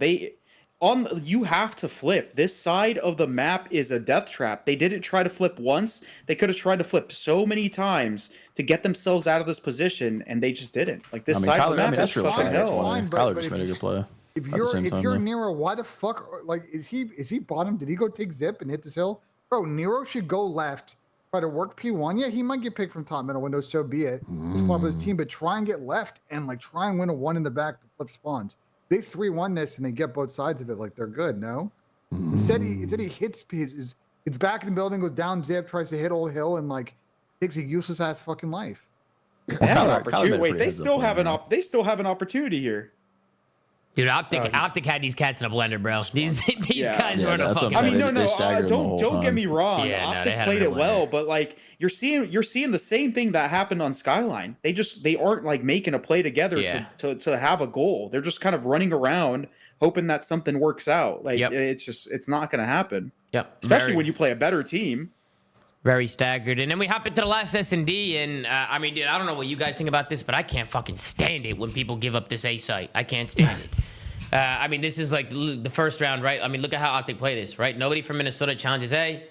you have to flip. This side of the map is a death trap. They didn't try to flip once. They could have tried to flip so many times to get themselves out of this position, and they just didn't. Like this side of the map is fucking hell. Kyler just made a good play. If you're Nero, why the fuck? Like, is he bottom? Did he go take zip and hit this hill? Bro, Nero should go left, try to work P1. Yeah, he might get picked from top middle window, so be it. He's part of his team, but try and get left and like try and win a 1 in the back to flip spawns. They 3-1 this and they get both sides of it. Like they're good. No, instead he hits it's back in the building, goes down zip, tries to hit old hill, and like takes a useless ass fucking life. Wait, they still have an opportunity here. Dude, Optic had these cats in a blender, bro. These guys were in a fucking. I mean, don't get me wrong. Yeah, Optic played it well, but like you're seeing the same thing that happened on Skyline. They aren't like making a play together to have a goal. They're just kind of running around hoping that something works out. Like it's not going to happen. Yep. Especially when you play a better team. Very staggered. And then we hop into the last S&D, and I mean, dude, I don't know what you guys think about this, but I can't fucking stand it when people give up this A site. I can't stand it. I mean, this is like the first round, right? I mean, look at how Optic play this, right? Nobody from Minnesota challenges A,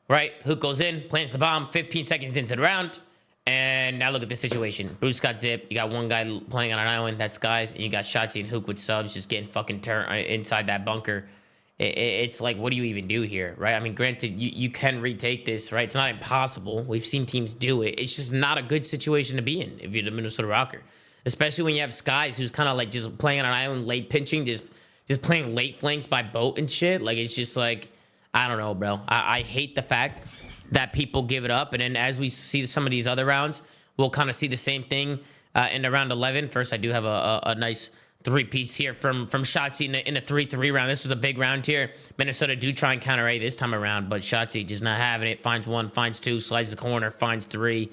right? Hook goes in, plants the bomb, 15 seconds into the round, and now look at the situation. Bruce got zip. You got one guy playing on an island, that's Skies, and you got Shotzi and Hook with subs just getting fucking turned inside that bunker. It's like, what do you even do here, right? I mean, granted, you can retake this, right? It's not impossible. We've seen teams do it. It's just not a good situation to be in if you're the Minnesota ROKKR, especially when you have Skies who's kind of like just playing on an island, late pinching, just playing late flanks by boat and shit. Like, it's just like, I don't know, bro. I hate the fact that people give it up. And then as we see some of these other rounds, we'll kind of see the same thing in the round 11. First, I do have a nice 3-piece here from Shotzi in a 3-3 round. This was a big round here. Minnesota do try and counter A this time around, but Shotzi just not having it. Finds 1, finds 2, slices the corner, finds 3.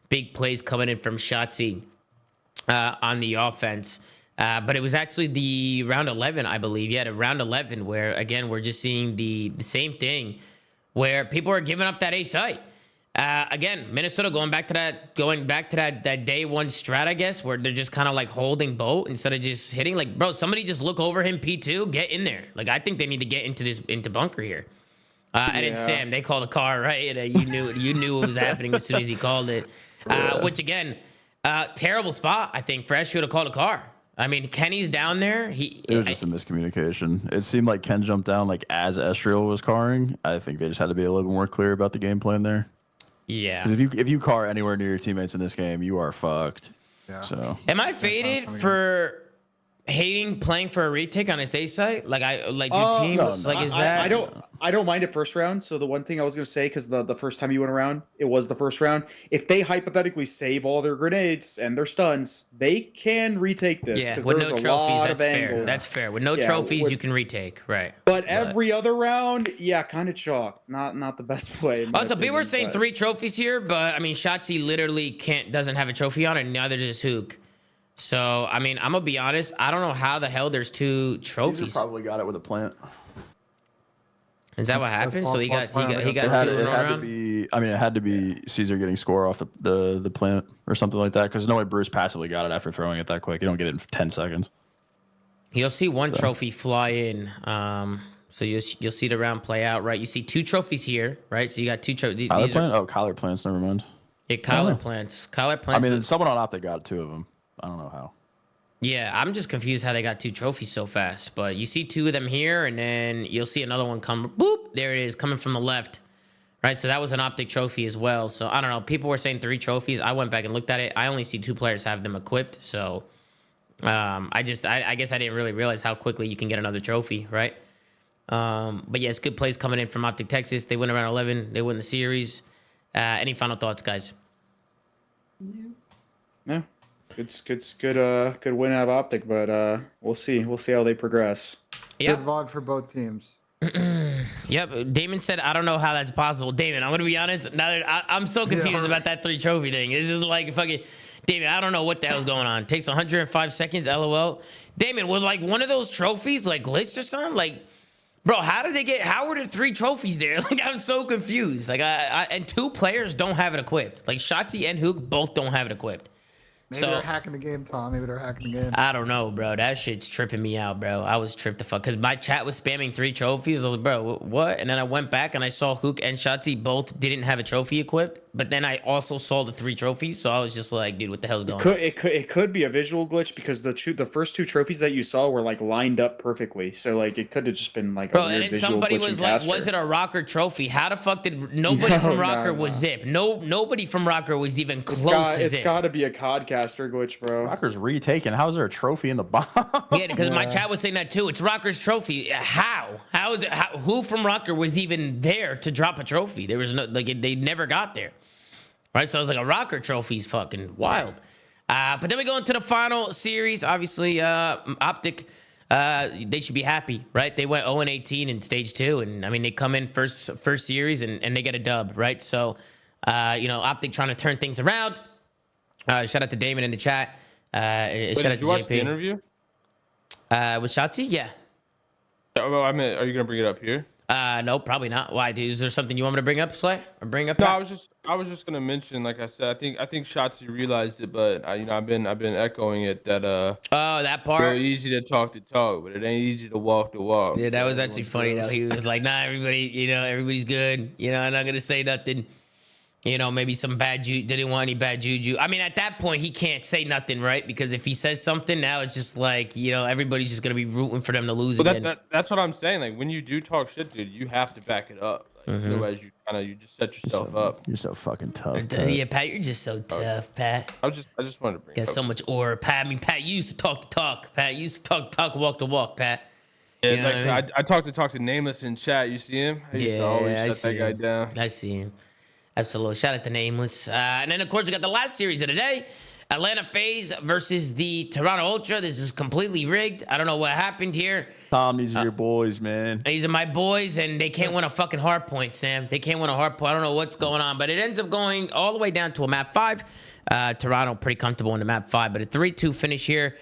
Big plays coming in from Shotzi on the offense. But it was actually the round 11, I believe. Yeah, the round 11 where, again, we're just seeing the same thing where people are giving up that A site. Again, Minnesota going back to that day one strat, I guess, where they're just kind of like holding boat instead of just hitting. Like, bro, somebody just look over him, P2, get in there. Like, I think they need to get into bunker here. And then Sam, they called a car, right? You knew what was happening as soon as he called it. Which again, terrible spot, I think, for SU to call a car. I mean, Kenny's down there. It was just a miscommunication. It seemed like Ken jumped down like as Estriel was carring. I think they just had to be a little bit more clear about the game plan there. Yeah. Because if you car anywhere near your teammates in this game, you are fucked. Yeah. So. Am I faded for hating playing for a retake on his A site? Like do teams no. Is that? I don't mind it first round. So the one thing I was gonna say, because the first time you went around, it was the first round. If they hypothetically save all their grenades and their stuns, they can retake this. Yeah, with no trophies, that's fair. That's fair. With no trophies, you can retake, right? But every other round, kind of chalk. Not the best play. Also, people were saying 3 trophies here, but I mean, Shotzi literally doesn't have a trophy on it, and neither does Hook. So, I mean, I'm gonna be honest. I don't know how the hell there's 2 trophies. Caesar probably got it with a plant. Is that what happened? So he got 2 it had to be Caesar getting score off the plant or something like that. Because no way Bruce passively got it after throwing it that quick. You don't get it in 10 seconds. You'll see 1 trophy fly in. So you'll see the round play out, right? You see 2 trophies here, right? So you got 2 trophies. Kyler plants. Never mind. Yeah, Kyler plants. I mean, someone on Optic got 2 of them. I don't know how. Yeah, I'm just confused how they got 2 trophies so fast. But you see 2 of them here, and then you'll see another one come. Boop! There it is, coming from the left. Right, so that was an Optic trophy as well. So I don't know. People were saying 3 trophies. I went back and looked at it. I only see 2 players have them equipped. So I guess I didn't really realize how quickly you can get another trophy, right? But yes, good plays coming in from Optic Texas. They win around 11. They win the series. Any final thoughts, guys? Yeah. Good win out of Optic, but we'll see how they progress. Yep. Good VOD for both teams. Yep. Damon said, I don't know how that's possible. Damon, I'm gonna be honest. Now that I'm so confused about that 3 trophy thing. It's just like fucking Damon. I don't know what the hell's going on. It takes 105 seconds. LOL. Damon, was like one of those trophies like glitched or something? Like, bro, how were there 3 trophies there? Like, I'm so confused. Like, and 2 players don't have it equipped. Like, Shotzi and Hook both don't have it equipped. Maybe they're hacking the game, Tom. Maybe they're hacking the game. I don't know, bro. That shit's tripping me out, bro. I was tripped the fuck because my chat was spamming 3 trophies. I was like, bro, what? And then I went back and I saw Hook and Shotzi both didn't have a trophy equipped, but then I also saw the 3 trophies. So I was just like, dude, what the hell's going on? It could be a visual glitch because the first 2 trophies that you saw were like lined up perfectly. So like it could have just been like bro. a And weird then visual somebody glitch was in like, Caster. was it a ROKKR trophy? How the fuck did nobody from ROKKR was no. Zip? Nobody from ROKKR was even close to It's Zip. got to be a CODcaster glitch, bro. ROKKR's retaken. How's there a trophy in the bottom? Yeah, because my chat was saying that too. It's ROKKR's trophy. How is it? Who from ROKKR was even there to drop a trophy? There was no they never got there, right? So I was like, a ROKKR trophy's fucking wild. But then we go into the final series. Obviously, Optic. They should be happy, right? They went 0-18 in stage 2, and I mean they come in first series and they get a dub, right? So, Optic trying to turn things around. Shout out to Damon in the chat. Shout out Did to you watch JP. the interview? With Shotzi, yeah. Well, I mean, are you gonna bring it up here? No, probably not. Why, dude? Is there something you want me to bring up, Slay? Or bring up? No, Pat? I was just gonna mention, like I said, I think Shotzi realized it, but I've been echoing it that Oh, that real part. easy to talk, but it ain't easy to walk the walk. Yeah, that So was actually funny though. He was like, "Nah, everybody's good. I'm not gonna say nothing. Maybe some bad juju. Didn't want any bad juju. I mean, at that point, he can't say nothing, right? Because if he says something, now it's just like, everybody's just gonna be rooting for them to lose Well, again. that's what I'm saying. Like when you do talk shit, dude, you have to back it up. Like, Otherwise, you just set yourself up. You're so fucking tough. Yeah, Pat, you're just so tough, Pat. I just wanted to bring. Got it up. so much aura, Pat. I mean, Pat, you used to talk the talk. Pat, you used to talk, walk the walk, Pat. Yeah, You know like what so I mean? I talked to Nameless in chat. You see him? I used to Yeah, always I shut see that guy him. down. I see him. Absolutely. Shout out to Nameless. And then, of course, we got the last series of the day. Atlanta FaZe versus the Toronto Ultra. This is completely rigged. I don't know what happened here. Tom, these are your boys, man. These are my boys, and they can't win a fucking hard point, Sam. They can't win a hard point. I don't know what's going on, but it ends up going all the way down to a map 5. Toronto pretty comfortable in the map 5, but a 3-2 finish here.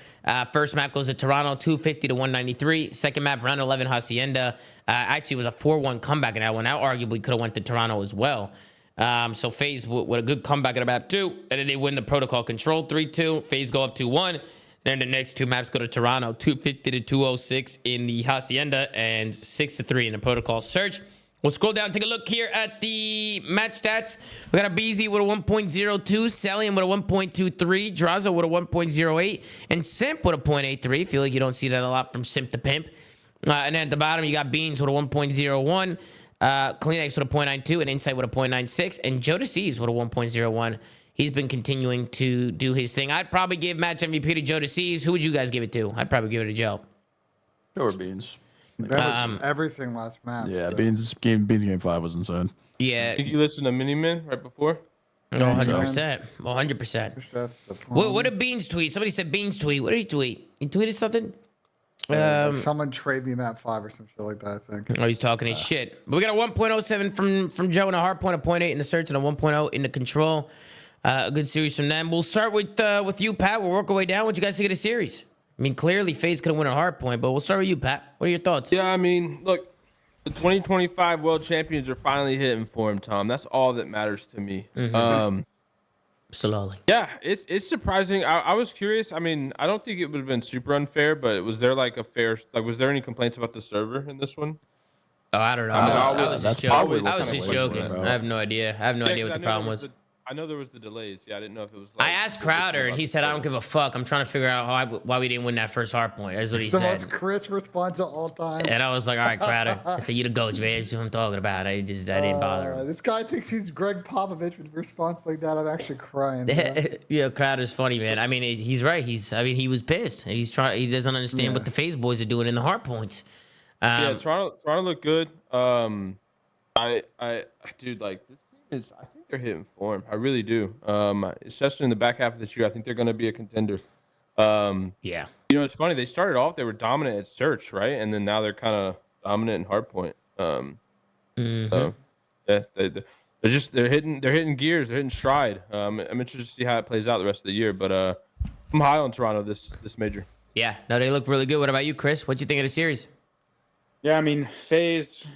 First map goes to Toronto, 250 to 193. Second map, round 11, Hacienda. Actually, it was a 4-1 comeback in that one. That arguably could have went to Toronto as well. So FaZe with a good comeback at map 2, and then they win the protocol control 3-2. FaZe go up 2-1. Then the next 2 maps go to Toronto, 250 to 206 in the Hacienda, and 6-3 in the protocol surge. We'll scroll down, take a look here at the match stats. We got a BZ with a 1.02, Celian with a 1.23, Drazo with a 1.08, and Simp with a 0.83. Feel like you don't see that a lot from Simp to Pimp. And then at the bottom, you got Beans with a 1.01. Kleenex with a 0.92 and Insight with a 0.96 and Jodeci's with a 1.01. He's been continuing to do his thing. I'd probably give match MVP to Jodeci's. Who would you guys give it to? I'd probably give it to Joe. Or Beans. That was everything last map. Yeah, Beans game 5 was insane. Yeah, Think you listened to Miniman right before? 100%. 100%. What did Beans tweet? Somebody said Beans tweet. What did he tweet? He tweeted something? Like someone trade me map 5 or some shit like that, I think. Oh, he's talking his shit. But we got a 1.07 from Joe and a hard point, a 0.8 in the search, and a 1.0 in the control. A good series from them. We'll start with you, Pat. We'll work our way down. What you guys think of the series? I mean, clearly FaZe could have won a hard point, but we'll start with you, Pat. What are your thoughts? Yeah, I mean, look, the 2025 World Champions are finally hitting form, Tom. That's all that matters to me. Slowly. Yeah, it's surprising. I was curious. I mean, I don't think it would have been super unfair, but was there like was there any complaints about the server in this one? Oh, I don't know. I I mean, was that's just probably joking. what I was kinda just was joking. it, bro. I have no idea. I have no idea what the problem was. I know there was the delays. Yeah, I didn't know if it was. I asked Crowder, and he said, "I don't give a fuck. I'm trying to figure out why we didn't win that first hard point." That's what he The said. most crisp response of all time. And I was like, "All right, Crowder." I said, "You the coach, man. That's what I'm talking about." I didn't bother him. This guy thinks he's Greg Popovich with a response like that. I'm actually crying. Bro. Yeah, Crowder's funny, man. I mean, he's right. He was pissed. He doesn't understand what the FaZe boys are doing in the hard points. Yeah, Toronto looked good. Dude, like this team is. I think they're hitting form. I really do. Especially in the back half of this year, I think they're going to be a contender. Yeah. It's funny. They started off. They were dominant at search, right? And then now they're kind of dominant in hardpoint. So yeah, they're hitting gears. They're hitting stride. I'm interested to see how it plays out the rest of the year. But I'm high on Toronto this major. Yeah. No, they look really good. What about you, Chris? What you think of the series? Yeah, I mean, FaZe,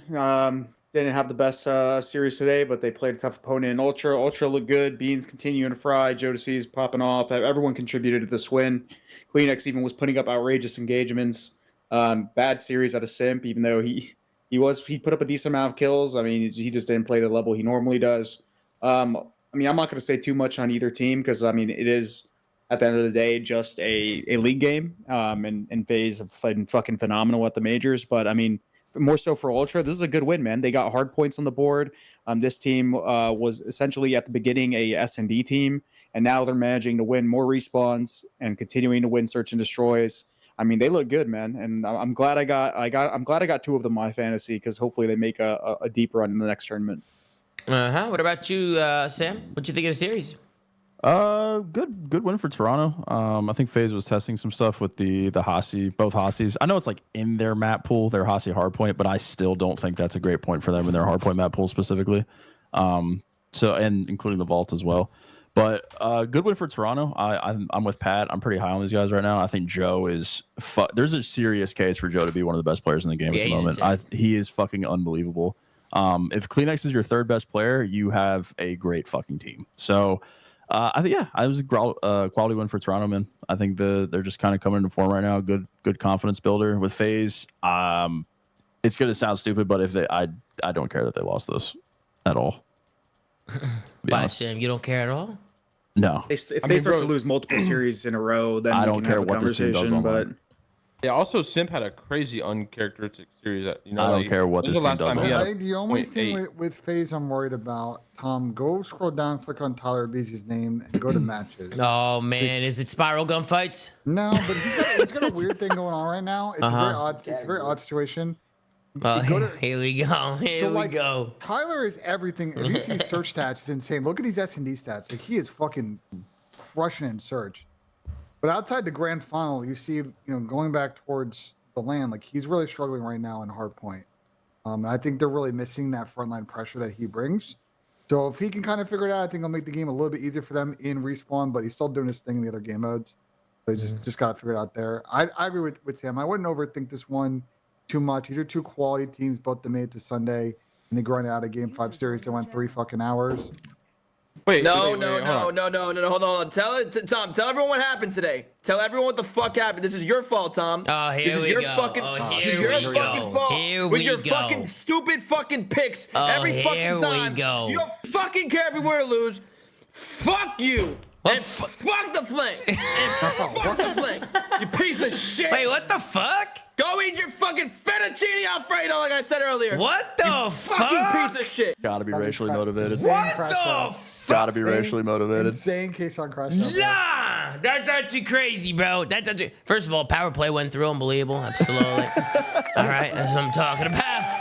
didn't have the best series today, but they played a tough opponent in Ultra. Ultra looked good. Beans continuing to fry. Jodeci's popping off. Everyone contributed to this win. Kleenex even was putting up outrageous engagements. Bad series out of Simp, even though he put up a decent amount of kills. I mean, he just didn't play the level he normally does. I mean, I'm not going to say too much on either team because, I mean, it is, at the end of the day, just a league game. And FaZe have been fucking phenomenal at the majors. But, I mean, more so for Ultra, this is a good win, man. They got hard points on the board. This team was essentially at the beginning a S&D team, and now they're managing to win more respawns and continuing to win search and destroys. I mean, they look good, man, and I'm glad I got two of them in my fantasy because hopefully they make a deep run in the next tournament. What about you, Sam? What you think of the series? Good win for Toronto. I think FaZe was testing some stuff with the Hasi, both Hasis. I know it's like in their map pool, their Hasi hardpoint, but I still don't think that's a great point for them in their hardpoint map pool specifically. So and including the vault as well. But good win for Toronto. I'm with Pat. I'm pretty high on these guys right now. I think Joe is. There's a serious case for Joe to be one of the best players in the game at the moment. He is fucking unbelievable. If Kleenex is your third best player, you have a great fucking team. So. I think it was a quality win for Toronto, man. I think they're just kind of coming into form right now. Good confidence builder with FaZe. It's gonna sound stupid, but I don't care that they lost this at all. Why, Sam? You don't care at all? No. If they start to lose multiple series in a row, then I don't care what this team does online. But Yeah, also Simp had a crazy uncharacteristic series. That, I don't care what this team does. I think the only thing with FaZe I'm worried about, Tom, go scroll down, click on Tyler Beasley's name, and go to matches. Oh man, is it spiral gunfights? No, but he's got a weird thing going on right now. It's a very odd. It's a very odd situation. Well, here we go. Here we go. Tyler is everything. If you see search stats, it's insane. Look at these S&D stats. Like he is fucking crushing in search. But outside the grand final, you see, going back towards the land, like he's really struggling right now in hardpoint. And I think they're really missing that frontline pressure that he brings. So if he can kind of figure it out, I think it'll make the game a little bit easier for them in respawn. But he's still doing his thing in the other game modes. So he just got to figure it out there. I agree with Sam. I wouldn't overthink this one too much. These are two quality teams, both that made it to Sunday, and they grinded out a Game 5 series that went 3 fucking hours. Wait, No. hold on. Tom, tell everyone what happened today. Tell everyone what the fuck happened. This is your fault, Tom. Oh, here this is we your go. Fucking, this is your fucking fault. Here with we your go. fucking stupid fucking picks every here fucking time. we go. You don't fucking care if we win or lose. Fuck you. What And fuck the flank. And fuck the flank. You piece of shit. Wait, what the fuck? Go eat your fucking fettuccine Alfredo, like I said earlier. What the Fucking fuck? piece of shit. Gotta be racially motivated. What the fuck? Gotta be racially motivated. Insane case on Crash. Nah, that's actually crazy, bro. That's actually, first of all, power play went through, unbelievable, absolutely. All right, that's what I'm talking about.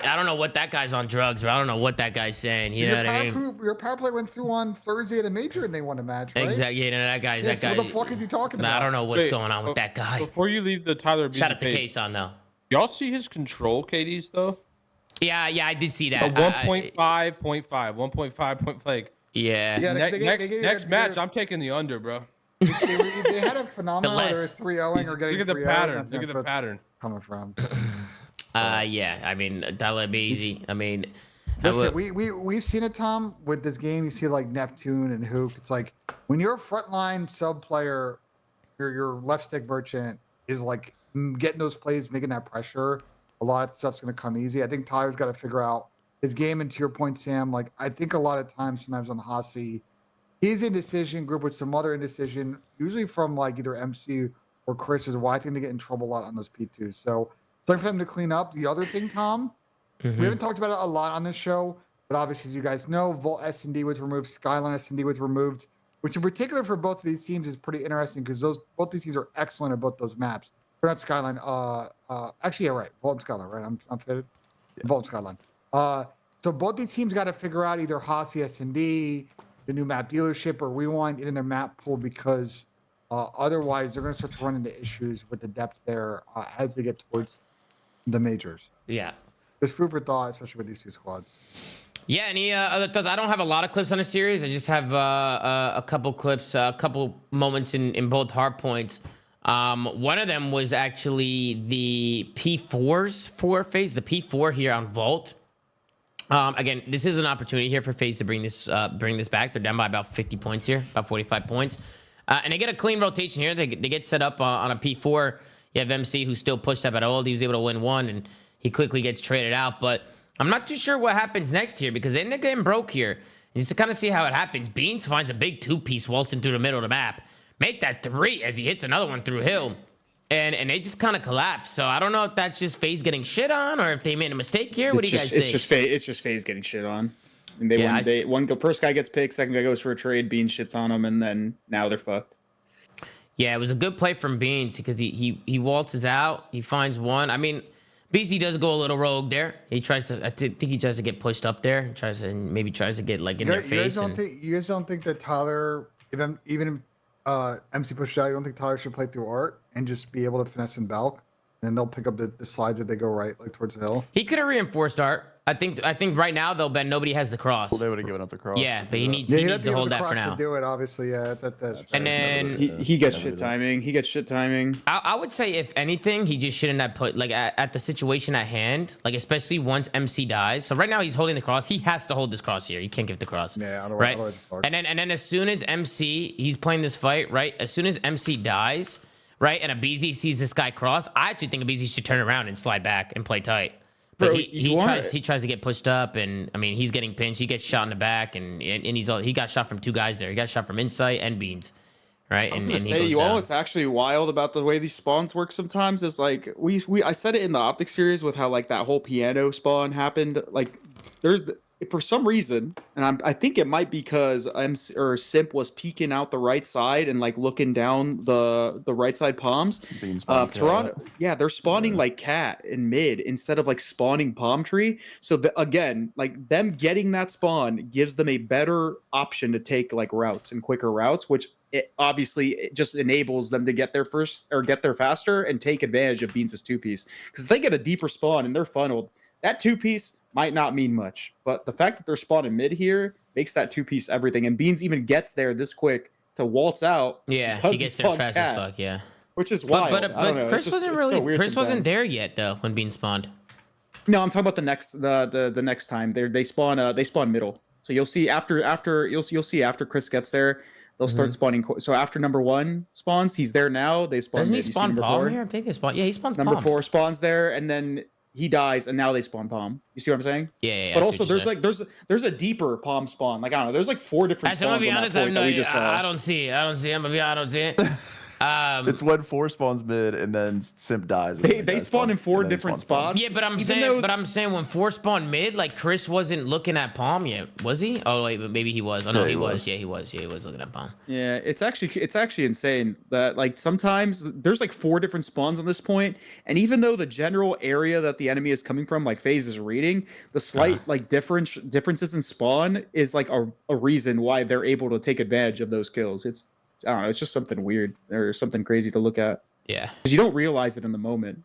I don't know what that guy's on drugs, or I don't know what that guy's saying. You know what I mean? Your power play went through on Thursday at the major, and they won a match, right? Exactly. Yeah, that guy. Yeah, so what the fuck is he talking about? I don't know what's going on with that guy. Before you leave the Tyler Beasley Shut up the page, case on though. y'all see his control KDs though? Yeah, I did see A that. 1.5, 1.5 point flag. Yeah. Yeah, Next match, I'm taking the under, bro. They had a phenomenal. They were 3-0ing or getting Look at the 3-0. pattern. Look at the pattern. Coming from. Yeah. I mean, Tyler Beasley. I mean, Listen, we've seen it, Tom, with this game. You see like Neptune and Hook. It's like when you're a frontline sub player, your left stick merchant is like getting those plays, making that pressure. A lot of stuff's going to come easy. I think Tyler's got to figure out his game. And to your point, Sam, like I think a lot of times, sometimes on Hasi, he's indecision group with some other indecision, usually from like either MC or Chris, is why I think they get in trouble a lot on those P2s. So it's time for them to clean up. The other thing, Tom, we haven't talked about it a lot on this show, but obviously, as you guys know, Vault S&D was removed, Skyline S&D was removed, which in particular for both of these teams is pretty interesting because both these teams are excellent at both those maps. They're not Skyline. Actually, yeah, right. Vault and Skyline, right? I'm fitted. Vault and Skyline. So both these teams got to figure out either Hasi S&D, the new map dealership, or Rewind in their map pool because otherwise they're going to start to run into issues with the depth there as they get towards the majors. yeah. There's food for thought, especially with these two squads. Yeah, any other thoughts? I don't have a lot of clips on the series. I just have a couple clips, a couple moments in both hard points. One of them was actually the P4s for FaZe, the P4 here on Vault. Again, this is an opportunity here for FaZe to bring this back. They're down by about 50 points here, about 45 points. And they get a clean rotation here. They get set up on a P4. You have MC who still pushed up at old. He was able to win one, and he quickly gets traded out. But I'm not too sure what happens next here because they end up getting broke here. And just to kind of see how it happens, Beans finds a big two-piece waltzing through the middle of the map. Make that 3 as he hits another one through Hill. And they just kind of collapse. So I don't know if that's just FaZe getting shit on or if they made a mistake here. What do you guys think? It's just FaZe getting shit on. And first guy gets picked, second guy goes for a trade, Beans shits on him, and then now they're fucked. Yeah, it was a good play from Beans because he waltzes out. He finds one. I mean, BC does go a little rogue there. He tries to, I think he tries to get pushed up there. Tries to get like in their face. You guys don't think that Tyler, even if MC pushed out, you don't think Tyler should play through Art and just be able to finesse and Balk? And they'll pick up the slides that they go right, like towards the hill. He could have reinforced Art. I think right now though, Ben, nobody has the cross. Well, they would have given up the cross. Yeah, but he needs to hold that for now. To do it, obviously, yeah. That's and then he gets shit timing. He gets shit timing. I would say if anything, he just shouldn't have put like at the situation at hand, like especially once MC dies. So right now he's holding the cross. He has to hold this cross here. He can't give the cross. Yeah, otherwise and then as soon as MC, he's playing this fight, right? As soon as MC dies, right, and Abizi sees this guy cross, I actually think Abizi should turn around and slide back and play tight. But Bro, he tries to get pushed up, and I mean he's getting pinched. He gets shot in the back, and he got shot from 2 guys there. He got shot from Insight and Beans, right? I was gonna say, you all, what's actually wild about the way these spawns work sometimes is like I said it in the Optic series with how like that whole piano spawn happened. Like there's for some reason, and I think it might be because Simp was peeking out the right side and like looking down the right side palms. Toronto, yeah, they're spawning like cat in mid instead of like spawning palm tree. So again, like them getting that spawn gives them a better option to take like routes and quicker routes, which it just enables them to get there first or get there faster and take advantage of Beans' 2-piece. Because if they get a deeper spawn and they're funneled, that 2-piece might not mean much, but the fact that they're spawning mid here makes that 2-piece everything. And Beans even gets there this quick to waltz out. Yeah, he gets there fast as fuck. Yeah, which is wild. But Chris wasn't there yet though when Beans spawned. No, I'm talking about the next time they spawn middle. So you'll see you'll see after Chris gets there, they'll start spawning. So after number 1 spawns, he's there now. They spawn. Doesn't he spawn palm here? I think they spawn. Yeah, he spawns number 4 spawns there, and then he dies, and now they spawn palm. You see what I'm saying? Yeah. But also, there's a deeper palm spawn. Like I don't know, there's like 4 different. I'm gonna be honest, I don't see it. I don't see it. It's when 4 spawns mid and then Simp dies. They spawn in 4 different spots. Yeah, but I'm saying when 4 spawned mid, like Chris wasn't looking at palm yet, was he? Oh wait, maybe he was. Oh no, he was. Yeah, he was. Yeah, he was looking at palm. Yeah, it's actually insane that like sometimes there's like 4 different spawns on this point, and even though the general area that the enemy is coming from, like FaZe is reading, the slight like differences in spawn is like a reason why they're able to take advantage of those kills. I don't know. It's just something weird or something crazy to look at. Yeah. Because you don't realize it in the moment.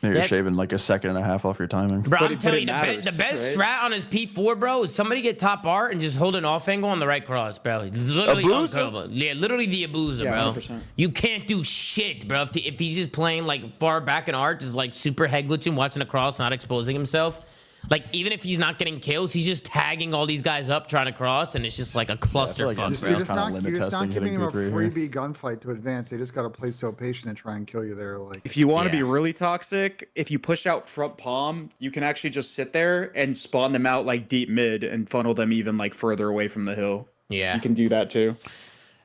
You're shaving like a second and a half off your timing. Bro, I'm telling you, the best strat on his P4, bro, is somebody get top art and just hold an off angle on the right cross, bro. It's literally unkillable. Yeah, literally the Abuza, bro. 100%. You can't do shit, bro. If he's just playing like far back in art, just like super head glitching, watching a cross, not exposing himself. Like, even if he's not getting kills, he's just tagging all these guys up trying to cross, and it's just like a clusterfuck, bro. You're just not giving him a freebie gunfight to advance. They just got to play so patient and try and kill you there. Like, if you want to be really toxic, if you push out front palm, you can actually just sit there and spawn them out like deep mid and funnel them even like further away from the hill. Yeah. You can do that too.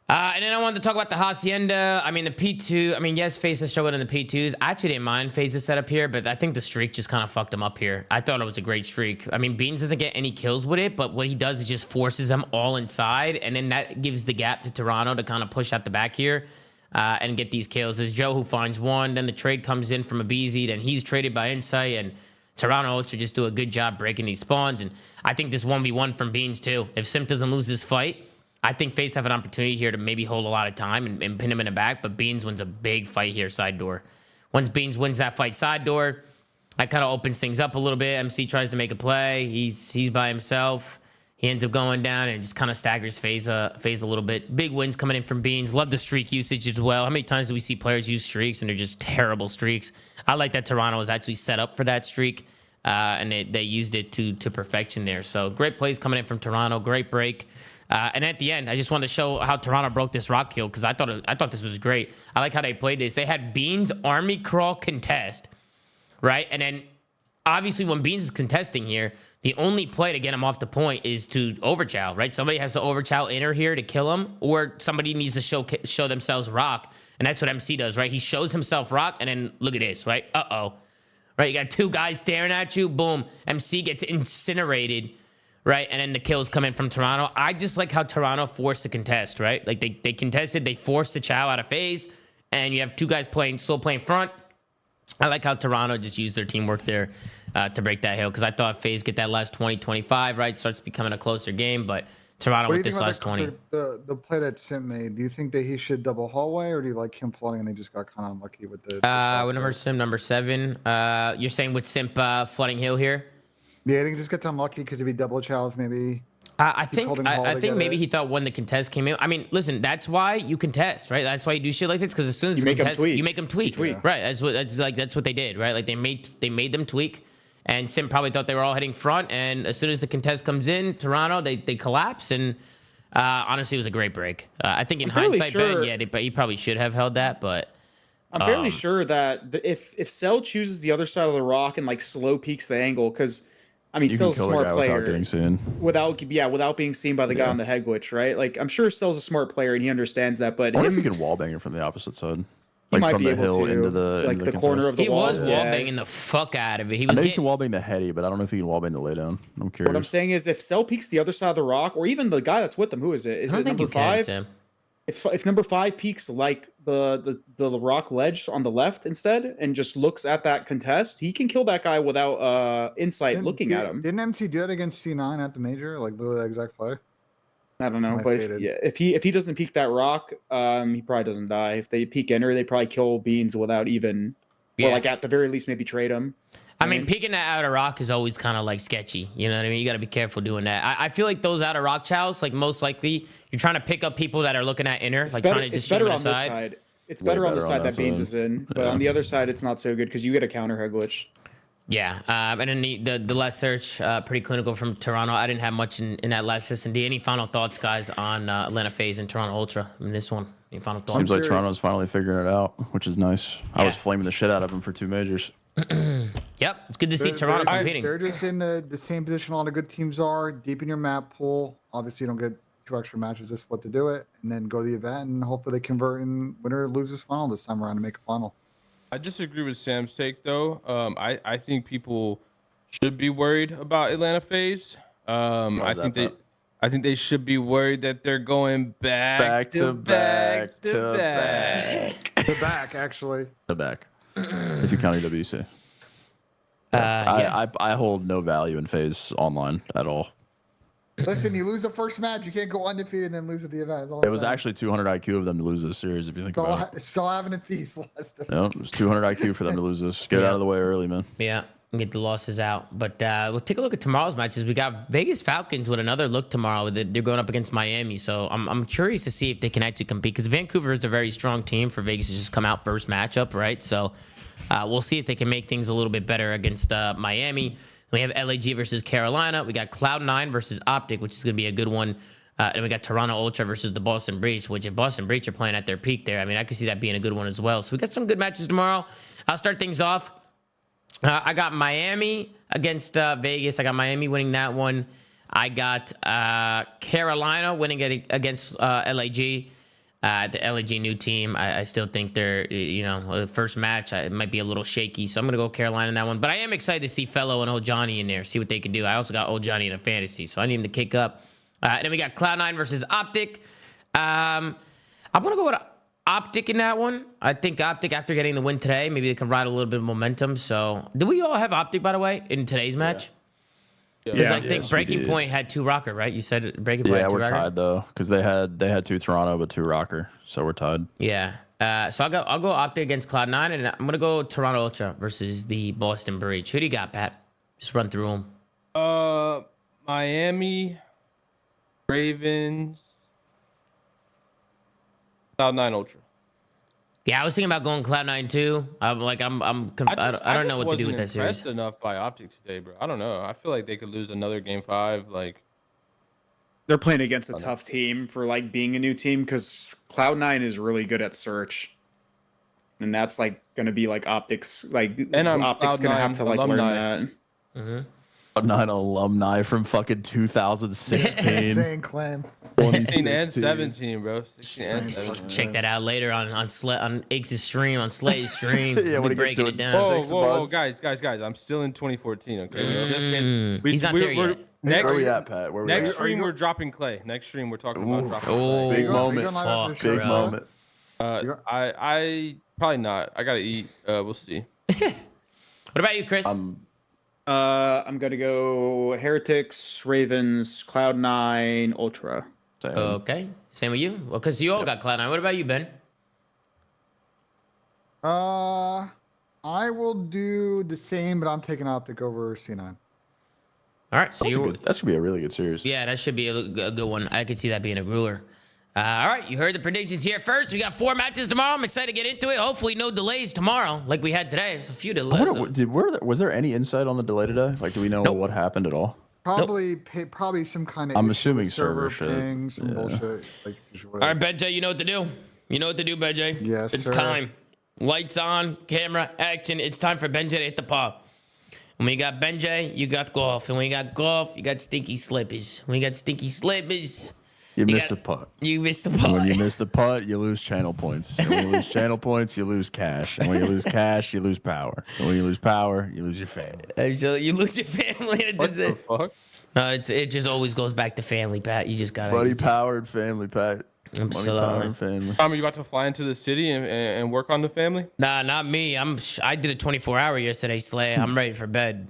And then I wanted to talk about the Hacienda. I mean, the P2. I mean, yes, FaZe has struggled in the P2s. I actually didn't mind FaZe's setup here, but I think the streak just kind of fucked him up here. I thought it was a great streak. I mean, Beans doesn't get any kills with it, but what he does is just forces them all inside, and then that gives the gap to Toronto to kind of push out the back here and get these kills. There's Joe who finds one. Then the trade comes in from Abizi, then he's traded by Insight, and Toronto Ultra just do a good job breaking these spawns. And I think this 1v1 from Beans too. If Simp doesn't lose this fight, I think FaZe have an opportunity here to maybe hold a lot of time and pin him in the back, but Beans wins a big fight here, side door. Once Beans wins that fight side door, that kind of opens things up a little bit. MC tries to make a play. He's by himself. He ends up going down and just kind of staggers FaZe a little bit. Big wins coming in from Beans. Love the streak usage as well. How many times do we see players use streaks and they're just terrible streaks? I like that Toronto was actually set up for that streak, and they used it to perfection there. So great plays coming in from Toronto. Great break. And at the end, I just wanted to show how Toronto broke this rock kill because I thought this was great. I like how they played this. They had Beans army crawl contest, right? And then obviously when Beans is contesting here, the only play to get him off the point is to overchow, right? Somebody has to overchow inner here to kill him, or somebody needs to show themselves rock, and that's what MC does, right? He shows himself rock, and then look at this, right? Right? You got two guys staring at you. Boom. MC gets incinerated, right? And then the kills come in from Toronto. I just like how Toronto forced the contest, right? Like they contested, they forced the chow out of FaZe, and you have two guys still playing front. I like how Toronto just used their teamwork there to break that hill, because I thought FaZe get that last 20-25, right? Starts becoming a closer game, but Toronto with this last 20. The play that Sim made, do you think that he should double hallway, or do you like him flooding and they just got kind of unlucky with the What number Sim? Number 7. You're saying with Simp flooding hill here? Yeah, I think he just gets unlucky because if he double chows, maybe. I think maybe he thought when the contest came in. I mean, listen, that's why you contest, right? That's why you do shit like this, because as soon as you make them tweak, right? That's what they did, right? Like they made them tweak, and Sim probably thought they were all heading front, and as soon as the contest comes in, Toronto they collapse, and honestly, it was a great break. I think in hindsight, but he probably should have held that, but. I'm fairly sure that if Cell chooses the other side of the rock and like slow peeks the angle, because I mean, Cell's a smart player without getting seen. Without being seen by the guy on the head glitch, right? Like I'm sure Cell's a smart player and he understands that. But if he can wallbang it from the opposite side, he might from be the able hill to, into the corner of the wall. He was wallbanging the fuck out of it. I know he can wallbang the heady, but I don't know if he can wallbang the laydown. I'm curious. What I'm saying is, if Cell peeks the other side of the rock, or even the guy that's with them, who is it? Is it number 5? If number 5 peeks like the rock ledge on the left instead and just looks at that contest, he can kill that guy without insight looking at him. Didn't MC do that against C9 at the major? Like literally that exact play? I don't know, but if he doesn't peek that rock, he probably doesn't die. If they peek enter, they probably kill Beans without even, or like at the very least maybe trade him. I mean, peeking that outer rock is always kind of like sketchy. You know what I mean? You got to be careful doing that. I feel like those outer rock chows, like most likely, you're trying to pick up people that are looking at inner, trying to just shoot them aside. It's better on the side that Beans is in, but on the other side, it's not so good because you get a counter head glitch. Yeah, and then the last search, pretty clinical from Toronto. I didn't have much in that last S&D. Any final thoughts, guys, on Atlanta FaZe and Toronto Ultra in this one? Any final thoughts? Seems like Toronto's finally figuring it out, which is nice. Yeah. I was flaming the shit out of them for 2 majors. Yep, it's good to see Toronto competing. They're just in the same position a lot of good teams are, deep in your map pool. Obviously, you don't get 2 extra matches, just what to do it, and then go to the event, and hopefully they convert in winner or losers final this time around to make a final. I disagree with Sam's take, though. I think people should be worried about Atlanta FaZe. I think they should be worried that they're going back to back. Actually. The back. If you count WC. Yeah. I hold no value in FaZe online at all. Listen, you lose the first match, you can't go undefeated and then lose at the event. It was actually 200 IQ of them to lose this series, if you think about it. Still having a piece last time. No, it was 200 IQ for them to lose this. Get it out of the way early, man. Yeah, and get the losses out. But we'll take a look at tomorrow's matches. We got Vegas Falcons with another look tomorrow. They're going up against Miami, so I'm curious to see if they can actually compete, because Vancouver is a very strong team for Vegas to just come out first matchup, right? So we'll see if they can make things a little bit better against Miami. We have LAG versus Carolina. We got Cloud9 versus Optic, which is going to be a good one. And we got Toronto Ultra versus the Boston Breach, which if Boston Breach are playing at their peak there, I mean, I could see that being a good one as well. So we got some good matches tomorrow. I'll start things off. I got Miami against Vegas. I got Miami winning that one. I got Carolina winning against LAG. The LAG new team, I still think they're, the first match, it might be a little shaky. So I'm going to go Carolina in that one. But I am excited to see Fellow and Old Johnny in there, see what they can do. I also got Old Johnny in a fantasy, so I need him to kick up. And then we got Cloud9 versus Optic. I'm going to go with Optic in that one. I think Optic, after getting the win today, maybe they can ride a little bit of momentum. So, do we all have Optic, by the way, in today's match? Because I think Breaking Point had 2 Rocker, right? You said Breaking Point had 2 we're Rocker? tied, though, because they had 2 Toronto, but 2 Rocker, so we're tied. Yeah. So I'll go Optic against Cloud9, and I'm going to go Toronto Ultra versus the Boston Breach. Who do you got, Pat? Just run through them. Miami Ravens. Cloud9 Ultra. Yeah, I was thinking about going Cloud9 too. I don't know what to do with that series. Impressed enough by Optic today, bro. I don't know. I feel like they could lose another game 5. Like They're playing against a tough team for like being a new team because Cloud9 is really good at search, and that's like going to be like Optic's And I'm Optic's going to have to like alumni. learn that. Mm-hmm. Not alumni from fucking 2016. Same claim. 16 and 17, bro. 16 and 17. Check that out later on Iggs' stream, on Slay's stream. Yeah, we'll when be he gets breaking to it it. down. Whoa, guys. I'm still in 2014, okay? He's not there yet. Where we at, Pat? Where we Next at? stream, we're dropping Clay. Next stream, we're talking about dropping Clay. Big Are you moment. going live after the Big show? moment. I probably not. I gotta eat. We'll see. What about you, Chris? I'm going to go Heretics, Ravens, Cloud9, Ultra. Same. Okay. Same with you? Well, because you all got Cloud9. What about you, Ben? I will do the same, but I'm taking Optic over C9. All right. So That's gonna be a really good series. yeah, that should be a good one. I could see that being a ruler. All right, you heard the predictions here first. We got 4 matches tomorrow. I'm excited to get into it. Hopefully, no delays tomorrow, like we had today. There's a few delays. Was there any insight on the delay today? Like, do we know what happened at all? Probably some kind of. I'm issue assuming with server shit. pings and bullshit. Like, All right, Benjay, you know what to do. You know what to do, Benjay. Yes, it's sir. time. Lights on, camera, action. It's time for Benjay to hit the paw. When you got Benjay, you got golf. And when you got golf, you got stinky slippers. When you got stinky slippers, You missed the putt. you missed the putt. When you miss the putt, you lose channel points. And when you lose channel points, you lose cash. And when you lose cash, you lose power. And when you lose power, you lose your family. So you lose your family. What the fuck? No, it just always goes back to family, Pat. You just gotta. Buddy power and family, Pat. Money, power, and family. Tom, are you about to fly into the city and work on the family? Nah, not me. I did a 24-hour yesterday, Slay. I'm ready for bed.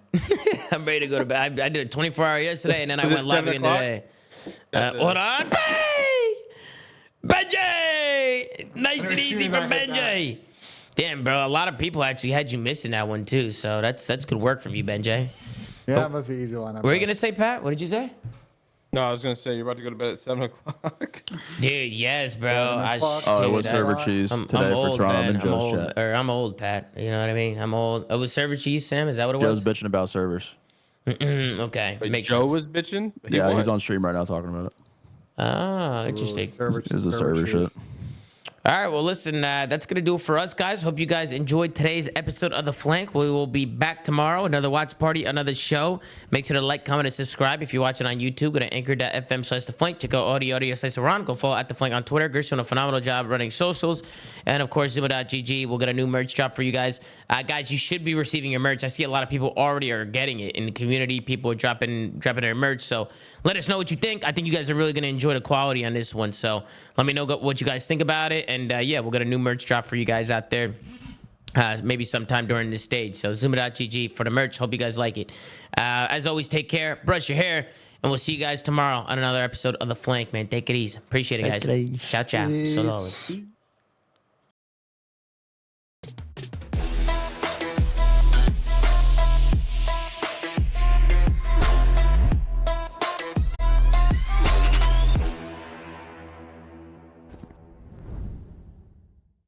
I'm ready to go to bed. I did a 24-hour yesterday, and then I went live again today. Hold on. Benjay! Nice and easy from Benjay. Damn, bro. A lot of people actually had you missing that one, too. So that's good work from you, Benjay. Yeah, that was the easy line. What were you going to say, Pat? What did you say? No, I was gonna say you're about to go to bed at 7 o'clock. Dude, yes, bro. It was server cheese I'm today old, for Toronto man. and Joe's chat. I'm old, Pat. You know what I mean? I'm old. It was server cheese, Sam. Is that what it Joe's was? bitching about servers. Okay. But Makes Joe sense. was bitching. Yeah, he's on stream right now talking about it. Ah, interesting. It was the server shit. All right, well, listen, that's going to do it for us, guys. Hope you guys enjoyed today's episode of The Flank. We will be back tomorrow. Another watch party, another show. Make sure to like, comment, and subscribe. If you're watching on YouTube, go to anchor.fm/TheFlank. Check out audio/Ron. Go follow @TheFlank on Twitter. Gersh doing a phenomenal job running socials. And, of course, ZooMaa.gg. We'll get a new merch drop for you guys. Guys, you should be receiving your merch. I see a lot of people already are getting it in the community. People are dropping their merch. So let us know what you think. I think you guys are really going to enjoy the quality on this one. So let me know what you guys think about it. And, yeah, we'll get a new merch drop for you guys out there maybe sometime during this stage. So ZooMaa.gg for the merch. Hope you guys like it. As always, take care. Brush your hair. And we'll see you guys tomorrow on another episode of The Flank, man. Take it easy. Appreciate it, guys. Ciao, ciao. So long.